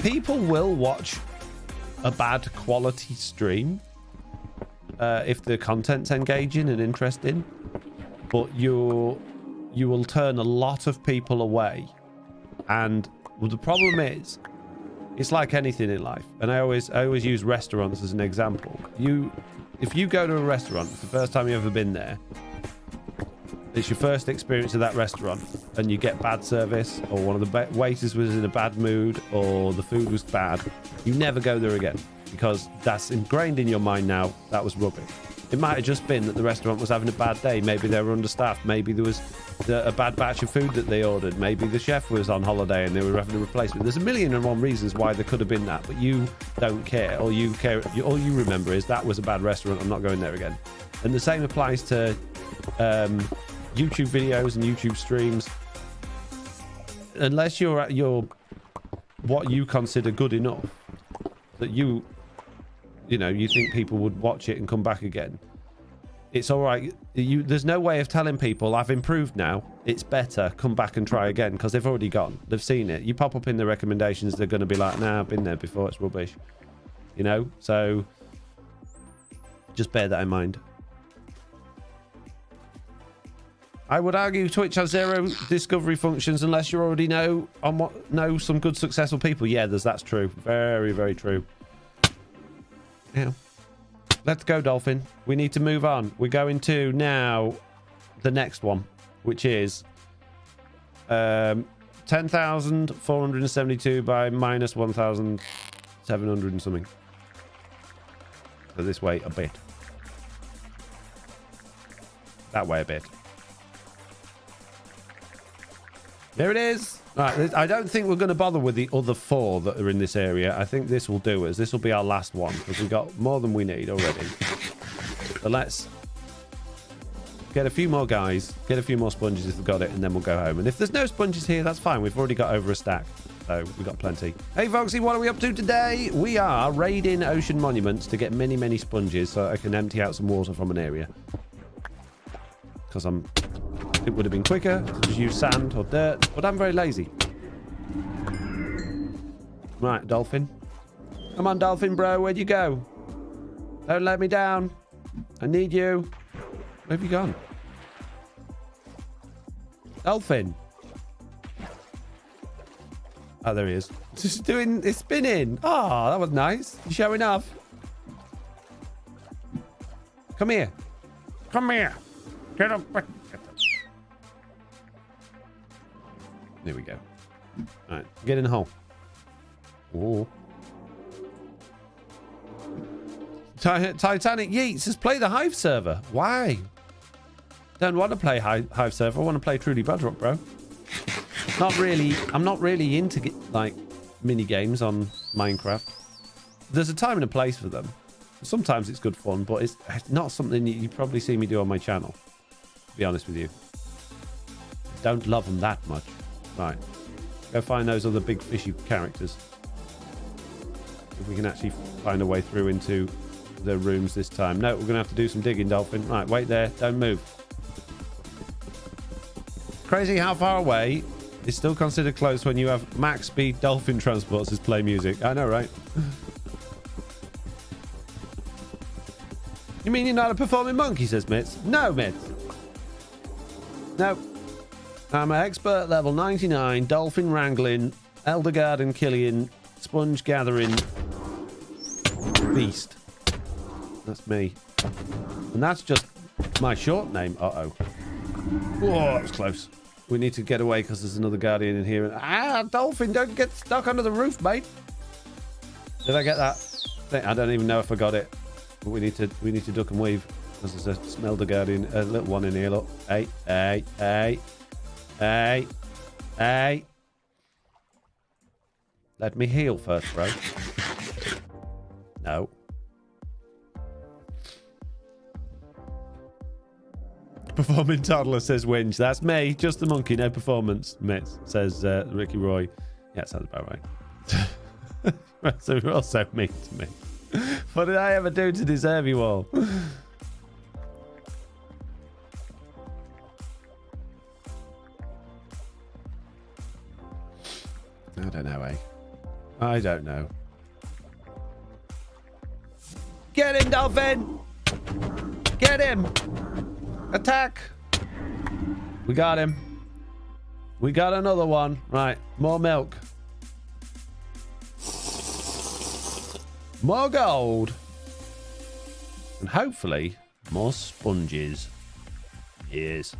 people will watch a bad quality stream if the content's engaging and interesting, but you will turn a lot of people away. And the problem is, it's like anything in life, and I always use restaurants as an example. If you go to a restaurant, it's the first time you've ever been there, it's your first experience of that restaurant, and you get bad service, or one of the waiters was in a bad mood, or the food was bad, you never go there again, because that's ingrained in your mind now. That was rubbish. It might have just been that the restaurant was having a bad day. Maybe they were understaffed. Maybe there was a bad batch of food that they ordered. Maybe the chef was on holiday and they were having a replacement. There's a million and one reasons why there could have been that, but you don't care. All you remember is that was a bad restaurant. I'm not going there again. And the same applies to YouTube videos and YouTube streams. Unless you're at your what you consider good enough that you think people would watch it and come back again, it's all right. There's no way of telling people I've improved now, it's better, come back and try again, because they've already gone, they've seen it. You pop up in the recommendations, they're going to be like, nah, I've been there before, it's rubbish, so just bear that in mind. I would argue Twitch has zero discovery functions unless you already know some good successful people. Yeah, that's true. Very, very true. Yeah. Let's go, Dolphin. We need to move on. We're going to now the next one, which is 10,472 by minus 1,700 and something. So this way a bit. That way a bit. There it is. Right, I don't think we're going to bother with the other 4 that are in this area. I think this will do us. This will be our last one because we've got more than we need already. So let's get a few more guys, get a few more sponges if we've got it, and then we'll go home. And if there's no sponges here, that's fine. We've already got over a stack, so we've got plenty. Hey, Foxy, what are we up to today? We are raiding ocean monuments to get many, many sponges so I can empty out some water from an area. Because it would have been quicker to just use sand or dirt, but I'm very lazy. Right, Dolphin. Come on, Dolphin, bro. Where'd you go? Don't let me down. I need you. Where have you gone? Dolphin. Oh, there he is. Just doing it's spinning. Oh, that was nice. You showing off. Come here. Come here. Get up. There we go. All right, get in the hole. Oh. Titanic Yeet says play the Hive server. Why? Don't want to play Hive server. I want to play Truly Bedrock, bro. Not really. I'm not really into like mini games on Minecraft. There's a time and a place for them. Sometimes it's good fun, but it's not something you probably see me do on my channel. To be honest with you, I don't love them that much. Right, go find those other big fishy characters. If we can actually find a way through into the rooms this time. No, we're gonna have to do some digging, Dolphin. Right, wait there, don't move. Crazy how far away is still considered close when you have max speed dolphin transports as play music. I know, right? You mean you're not a performing monkey, says Mitz. No, Mitz. No. I'm an expert level 99, dolphin wrangling, elder garden killing, sponge gathering beast. That's me. And that's just my short name. Uh-oh. Whoa, that was close. We need to get away because there's another guardian in here. Dolphin, don't get stuck under the roof, mate. Did I get that? I don't even know if I got it. But we need to duck and weave. Because there's a smelter guardian, a little one in here. Look. Hey, hey, hey, hey, hey. Let me heal first, bro. No. Performing toddler, says Winch. That's me. Just the monkey, no performance. Mitz, says Ricky Roy. Yeah, sounds about right. So you're all so mean to me. What did I ever do to deserve you all? I don't know, eh? I don't know. Get him, Dolphin! Get him! Attack! We got him. We got another one. Right, more milk. More gold. And hopefully, more sponges. Yes.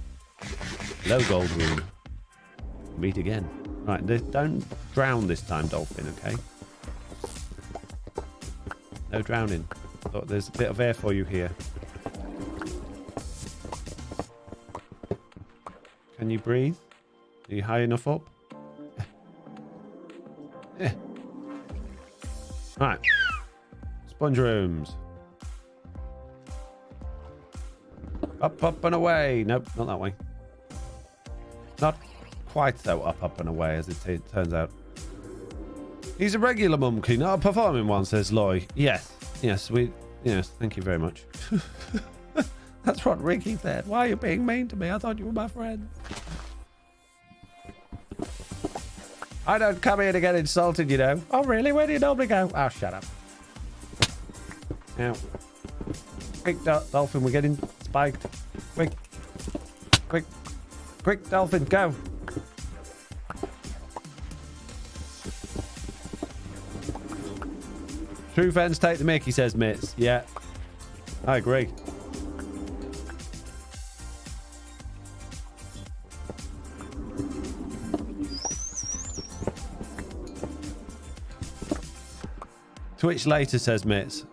Low gold room. Meet again. Right, don't drown this time, Dolphin, okay? No drowning. Look, there's a bit of air for you here. Can you breathe? Are you high enough up? Yeah. Right. Sponge rooms. Up, up and away. Nope, not that way. Not quite so up and away as it turns out. He's a regular monkey, not a performing one, says Loy. Yes, yes, thank you very much. That's what Ricky said. Why are you being mean to me? I thought you were my friend. I don't come here to get insulted, you know. Oh, really? Where do you normally go? Oh, shut up. Now, quick, Dolphin, we're getting spiked. Quick, quick, quick, Dolphin, go. True fans take the mickey, says Mitz. Yeah, I agree. Twitch later, says Mitz.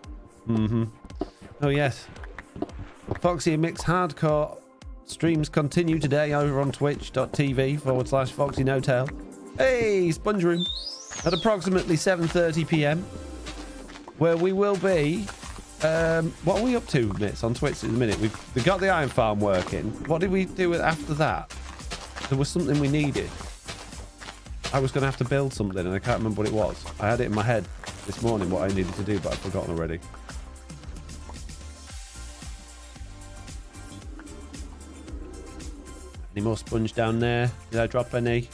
Oh, yes. Foxy and Mix Hardcore streams continue today over on twitch.tv/FoxyNoTail. Hey, Sponge Room. At approximately 7:30 p.m. Where we will be... what are we up to, Mitz, on Twitch in a minute? We got the iron farm working. What did we do after that? There was something we needed. I was going to have to build something and I can't remember what it was. I had it in my head this morning what I needed to do, but I've forgotten already. Any more sponge down there? Did I drop any?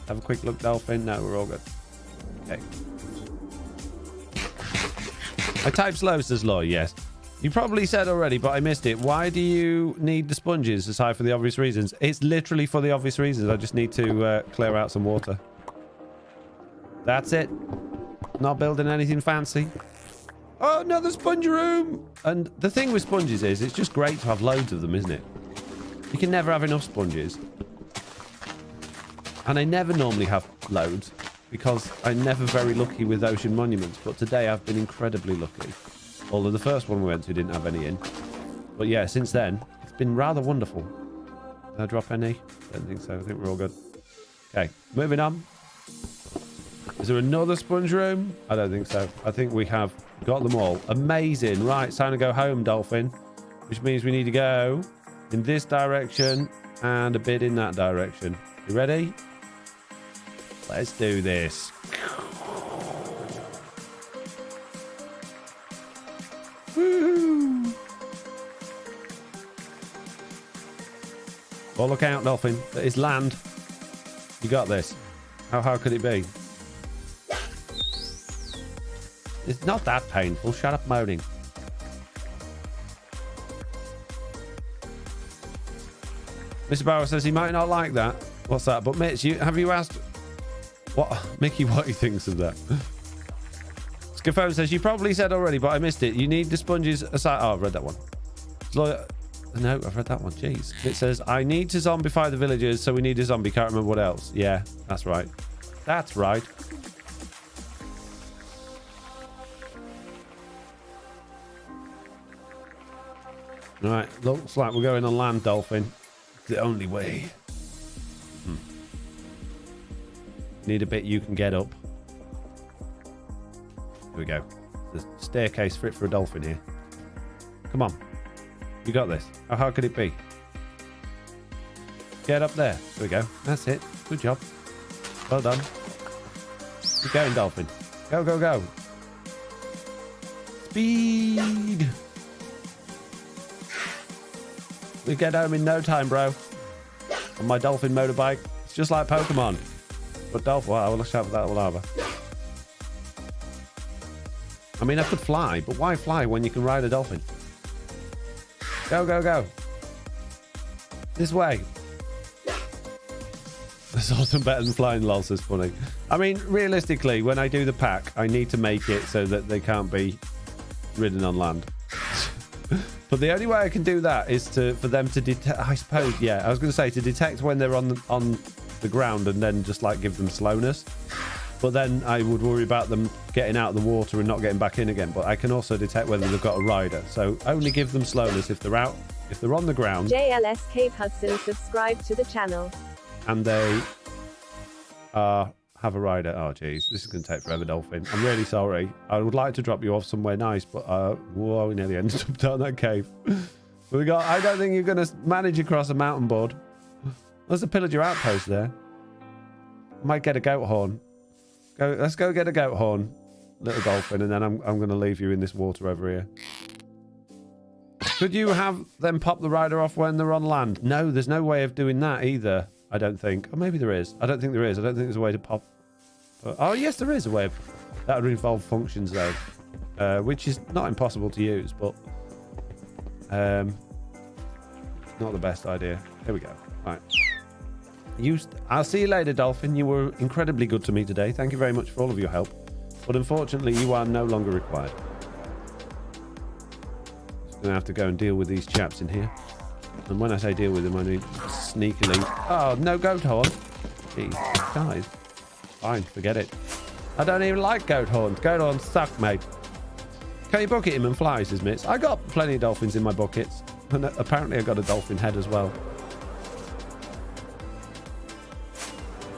Have a quick look, Dolphin. No, we're all good. Okay. I type slow, says Law. Yes. You probably said already, but I missed it. Why do you need the sponges aside for the obvious reasons? It's literally for the obvious reasons. I just need to clear out some water. That's it. Not building anything fancy. Oh, another sponge room. And the thing with sponges is it's just great to have loads of them, isn't it? You can never have enough sponges. And I never normally have loads because I'm never very lucky with ocean monuments. But today I've been incredibly lucky. Although the first one we went to didn't have any in. But yeah, since then, it's been rather wonderful. Did I drop any? Don't think so. I think we're all good. Okay, moving on. Is there another sponge room? I don't think so. I think we have got them all. Amazing. Right, it's time to go home, Dolphin. Which means we need to go in this direction and a bit in that direction. You ready? Let's do this. Woohoo! Oh, look out, Dolphin. That is land. You got this. How hard could it be? It's not that painful. Shut up moaning. Mr. Barrow says he might not like that. What's that? But Mitch, have you asked what Mickey what he thinks of that? Scafone says you probably said already, but I missed it. You need the sponges aside. Oh, I've read that one. No, I've read that one. Jeez. It says I need to zombify the villagers, so we need a zombie. Can't remember what else. Yeah, that's right. That's right. All right, looks like we're going on land, Dolphin. It's the only way. Need a bit you can get up. Here we go. There's a staircase fit for a dolphin here. Come on. You got this. How hard could it be? Get up there. There we go. That's it. Good job. Well done. Keep going, dolphin. Go, go, go. Speed. We get home in no time, bro. On my dolphin motorbike. It's just like Pokemon. But dolphin, wow, I will shout for that lava. I mean, I could fly, but why fly when you can ride a dolphin? Go, go, go. This way. That's awesome, better than flying, lol, says funny. I mean, realistically, when I do the pack, I need to make it so that they can't be ridden on land. But the only way I can do that is for them to detect, I suppose, yeah, I was going to say to detect when they're on the ground and then just like give them slowness. But then I would worry about them getting out of the water and not getting back in again. But I can also detect whether they've got a rider. So only give them slowness if they're out, if they're on the ground. JLS Cape Hudson subscribe to the channel. And they have a rider. Oh, geez. This is going to take forever, Dolphin. I'm really sorry. I would like to drop you off somewhere nice, but whoa, we nearly ended up down that cave. I don't think you're going to manage across a mountain, bud. There's a pillager outpost there. I might get a goat horn. Let's go get a goat horn, little dolphin, and then I'm going to leave you in this water over here. Could you have them pop the rider off when they're on land? No, there's no way of doing that either, I don't think. Or maybe there is. I don't think there is. I don't think there's a way to pop... Oh, yes, there is a way. That would involve functions, though, which is not impossible to use, but not the best idea. Here we go. Right. I'll see you later, Dolphin. You were incredibly good to me today. Thank you very much for all of your help. But unfortunately, you are no longer required. Just going to have to go and deal with these chaps in here. And when I say deal with them, I mean sneakily... Oh, no goat horn. Jeez, guys. Fine, forget it. I don't even like goat horns. Goat horns suck, mate. Can you bucket him and fly, says Mitz? I got plenty of dolphins in my buckets. And apparently I got a dolphin head as well.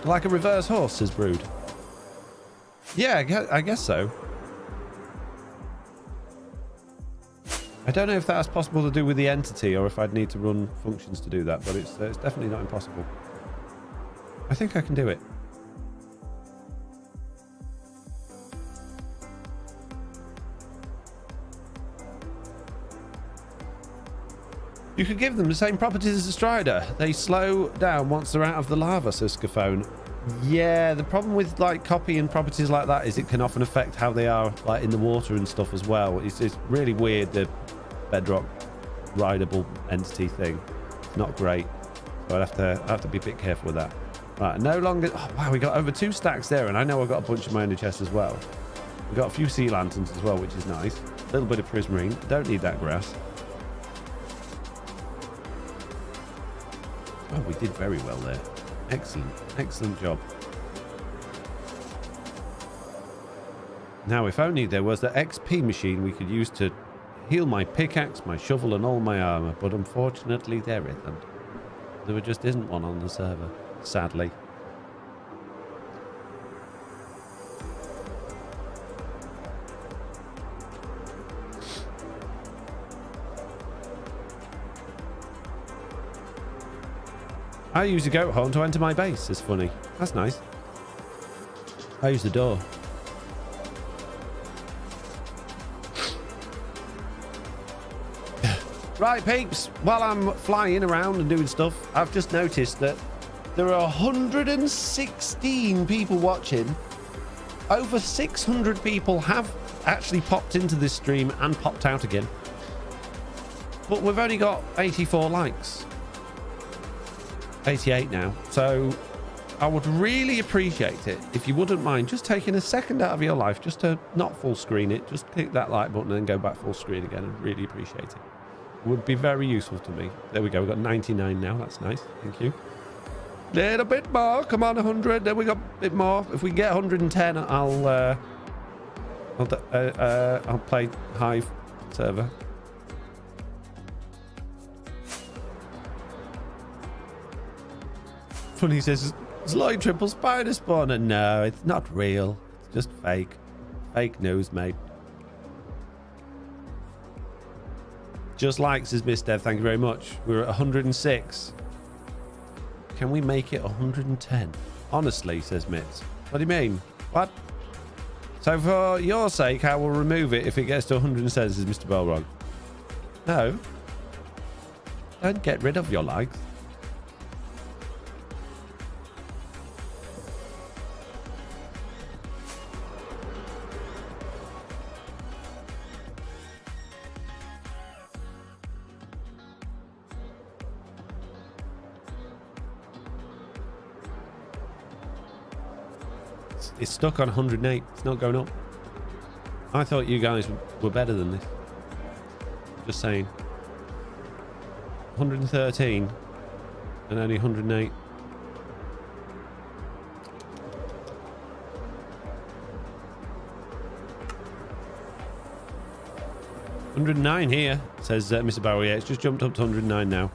Like a reverse horse, says Brood. Yeah, I guess so. I don't know if that's possible to do with the entity or if I'd need to run functions to do that, but it's definitely not impossible. I think I can do it. You could give them the same properties as a Strider. They slow down once they're out of the lava, says Scafone. Yeah, the problem with like copying properties like that is it can often affect how they are like in the water and stuff as well. It's really weird, the Bedrock rideable entity thing. It's not great. So I have to be a bit careful with that. Right, no longer... Oh, wow, we got over 2 stacks there, and I know I've got a bunch in my under chest as well. We've got a few sea lanterns as well, which is nice. A little bit of prismarine. Don't need that grass. Oh, we did very well there. Excellent. Excellent job. Now, if only there was the XP machine we could use to heal my pickaxe, my shovel, and all my armor, but unfortunately there isn't. There just isn't one on the server, sadly. I use a goat horn to enter my base. It's funny. That's nice. I use the door. Right, peeps. While I'm flying around and doing stuff, I've just noticed that there are 116 people watching. Over 600 people have actually popped into this stream and popped out again. But we've only got 84 likes. 88 now. So I would really appreciate it if you wouldn't mind just taking a second out of your life just to not full screen it. Just click that like button and then go back full screen again. I'd really appreciate it. It would be very useful to me. There we go. We've got 99 now. That's nice. Thank you. Little bit more. Come on, 100. Then we got a bit more. If we get 110, I'll play Hive server. Funny says, Lloyd triple spider spawner. No, it's not real. It's just fake. Fake news, mate. Just like, says Miss Dev. Thank you very much. We're at 106. Can we make it 110? Honestly, says Mitz. What do you mean? What? So for your sake, I will remove it if it gets to 110, says Mr. Belrog. No. Don't get rid of your likes. It's stuck on 108. It's not going up. I thought you guys were better than this. Just saying. 113 and only 108. $109 here, says Mr. Barrow. Yeah, it's just jumped up to 109 now.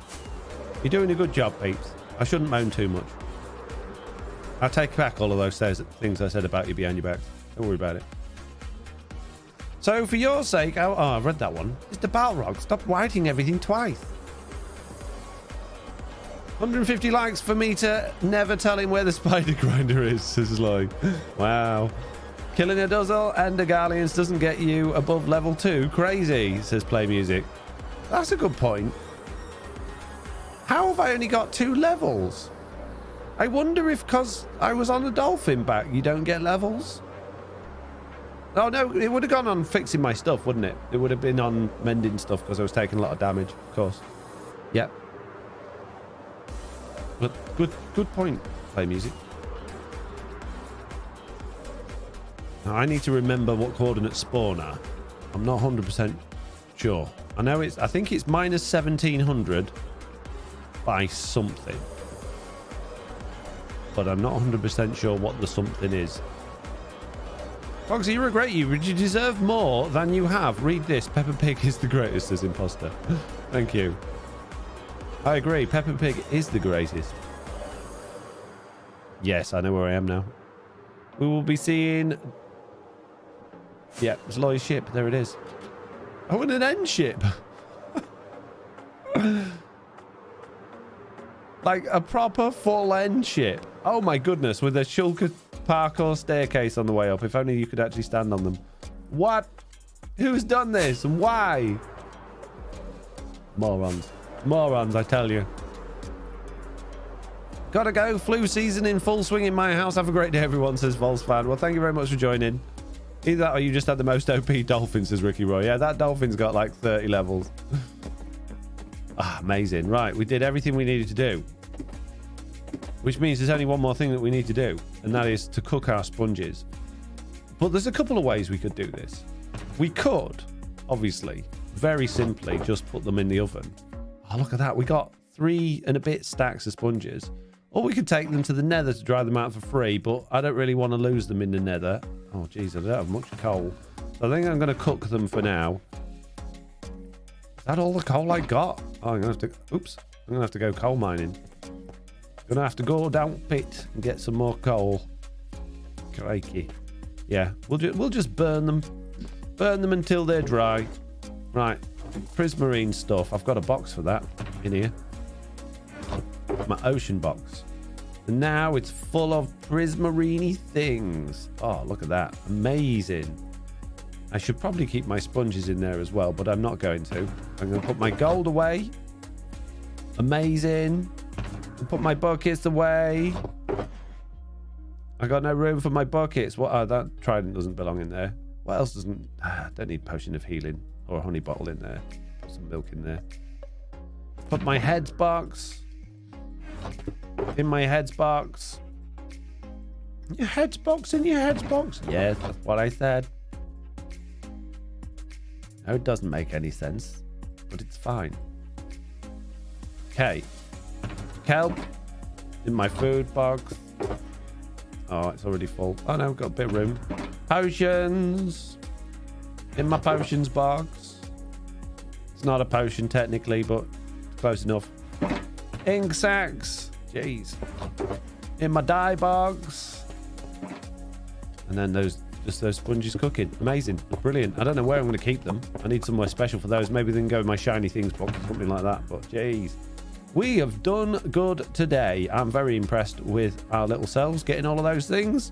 You're doing a good job, peeps. I shouldn't moan too much. I'll take back all of those things I said about you behind your back. Don't worry about it. So, for your sake... Oh, I've read that one. Mr. Balrog, stop writing everything twice. 150 likes for me to never tell him where the spider grinder is, says Lloyd. Wow. Killing a Duzzle and a Garleans doesn't get you above level 2. Crazy, says Play Music. That's a good point. How have I only got 2 levels? I wonder if because I was on a dolphin back, you don't get levels? Oh, no, it would have gone on fixing my stuff, wouldn't it? It would have been on mending stuff because I was taking a lot of damage, of course. Yep. But good point, Play Music. Now, I need to remember what coordinates spawn are. I'm not 100% sure. I think it's minus 1700 by something. But I'm not 100% sure what the something is. Foxy, you're a great you. You deserve more than you have. Read this. Peppa Pig is the greatest as imposter. Thank you. I agree. Peppa Pig is the greatest. Yes, I know where I am now. We will be seeing... Yeah, it's Lloyd's ship. There it is. Oh, and an end ship. Like a proper full end ship. Oh my goodness, with a shulker parkour staircase on the way up. If only you could actually stand on them. What? Who's done this and why? Morons. Morons, I tell you. Gotta go. Flu season in full swing in my house. Have a great day, everyone, says Volsfan. Well, thank you very much for joining. Either that or you just had the most OP dolphin, says Ricky Roy. Yeah, that dolphin's got like 30 levels. Amazing. Right, we did everything we needed to do. Which means there's only one more thing that we need to do, and that is to cook our sponges. But there's a couple of ways we could do this. We could, obviously, very simply just put them in the oven. Oh, look at that. We got 3 and a bit stacks of sponges. Or we could take them to the nether to dry them out for free, but I don't really want to lose them in the nether. Oh, geez, I don't have much coal. So I think I'm going to cook them for now. Is that all the coal I got? Oh, I'm going to have to... Oops. I'm going to have to go coal mining. Going to have to go down pit and get some more coal. Crikey. Yeah, we'll just burn them. Burn them until they're dry. Right. Prismarine stuff. I've got a box for that in here. My ocean box. And now it's full of prismarine things. Oh, look at that. Amazing. I should probably keep my sponges in there as well, but I'm not going to. I'm going to put my gold away. Amazing. And put my buckets away. I got no room for my buckets. What? Oh, that trident doesn't belong in there. What else doesn't? Don't need potion of healing or a honey bottle in there. Put some milk in there. Put my heads box. In my heads box. Your heads box in your heads box. Yes, that's what I said. No, it doesn't make any sense, but it's fine. Okay. Kelp in my food box. Oh, it's already full. Oh no, we've got a bit of room. Potions in my potions box. It's not a potion technically, but it's close enough. Ink sacks. Jeez. In my dye box. And then those sponges cooking. Amazing. Brilliant. I don't know where I'm going to keep them. I need somewhere special for those. Maybe they can go in my shiny things box or something like that. But jeez. We have done good today. I'm very impressed with our little selves getting all of those things.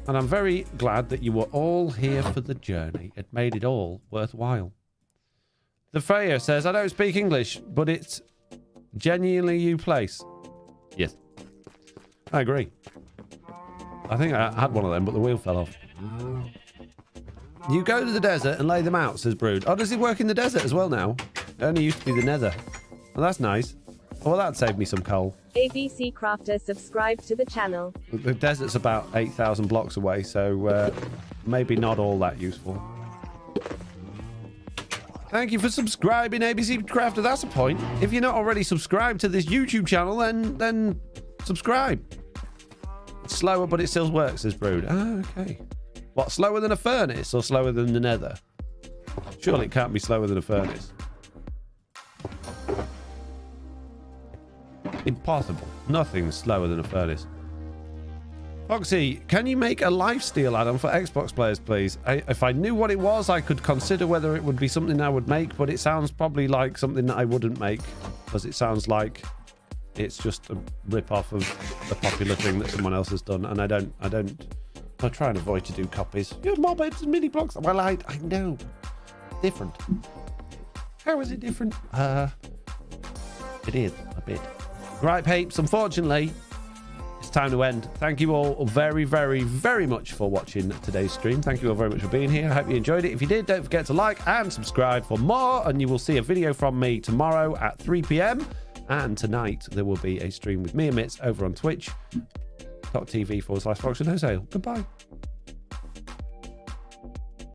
And I'm very glad that you were all here for the journey. It made it all worthwhile. The Freya says, I don't speak English, but it's genuinely you place. Yes. I agree. I think I had one of them, but the wheel fell off. You go to the desert and lay them out, says Brood. Oh, does it work in the desert as well now? It only used to be the nether. Well, that's nice. Oh, well, that saved me some coal. ABC Crafter subscribe to the channel. The desert's about 8,000 blocks away, so maybe not all that useful. Thank you for subscribing, ABC Crafter. That's a point. If you're not already subscribed to this YouTube channel, then subscribe. It's slower, but it still works, says Brood. Ah, okay. What, slower than a furnace or slower than the nether? Surely it can't be slower than a furnace. Impossible. Nothing's slower than a furnace. Foxy, can you make a lifesteal add-on for Xbox players, please? If I knew what it was, I could consider whether it would be something I would make, but it sounds probably like something that I wouldn't make, because it sounds like it's just a rip-off of the popular thing that someone else has done, and I try and avoid to do copies. You have mob-heads and mini-blocks. Well, I know. Different. How is it different? It is a bit. Right, Papes, unfortunately, it's time to end. Thank you all very, very, very much for watching today's stream. Thank you all very much for being here. I hope you enjoyed it. If you did, don't forget to like and subscribe for more, and you will see a video from me tomorrow at 3 p.m. And tonight, there will be a stream with me and Mitz over on Twitch.tv/FoxyNoTail. Goodbye.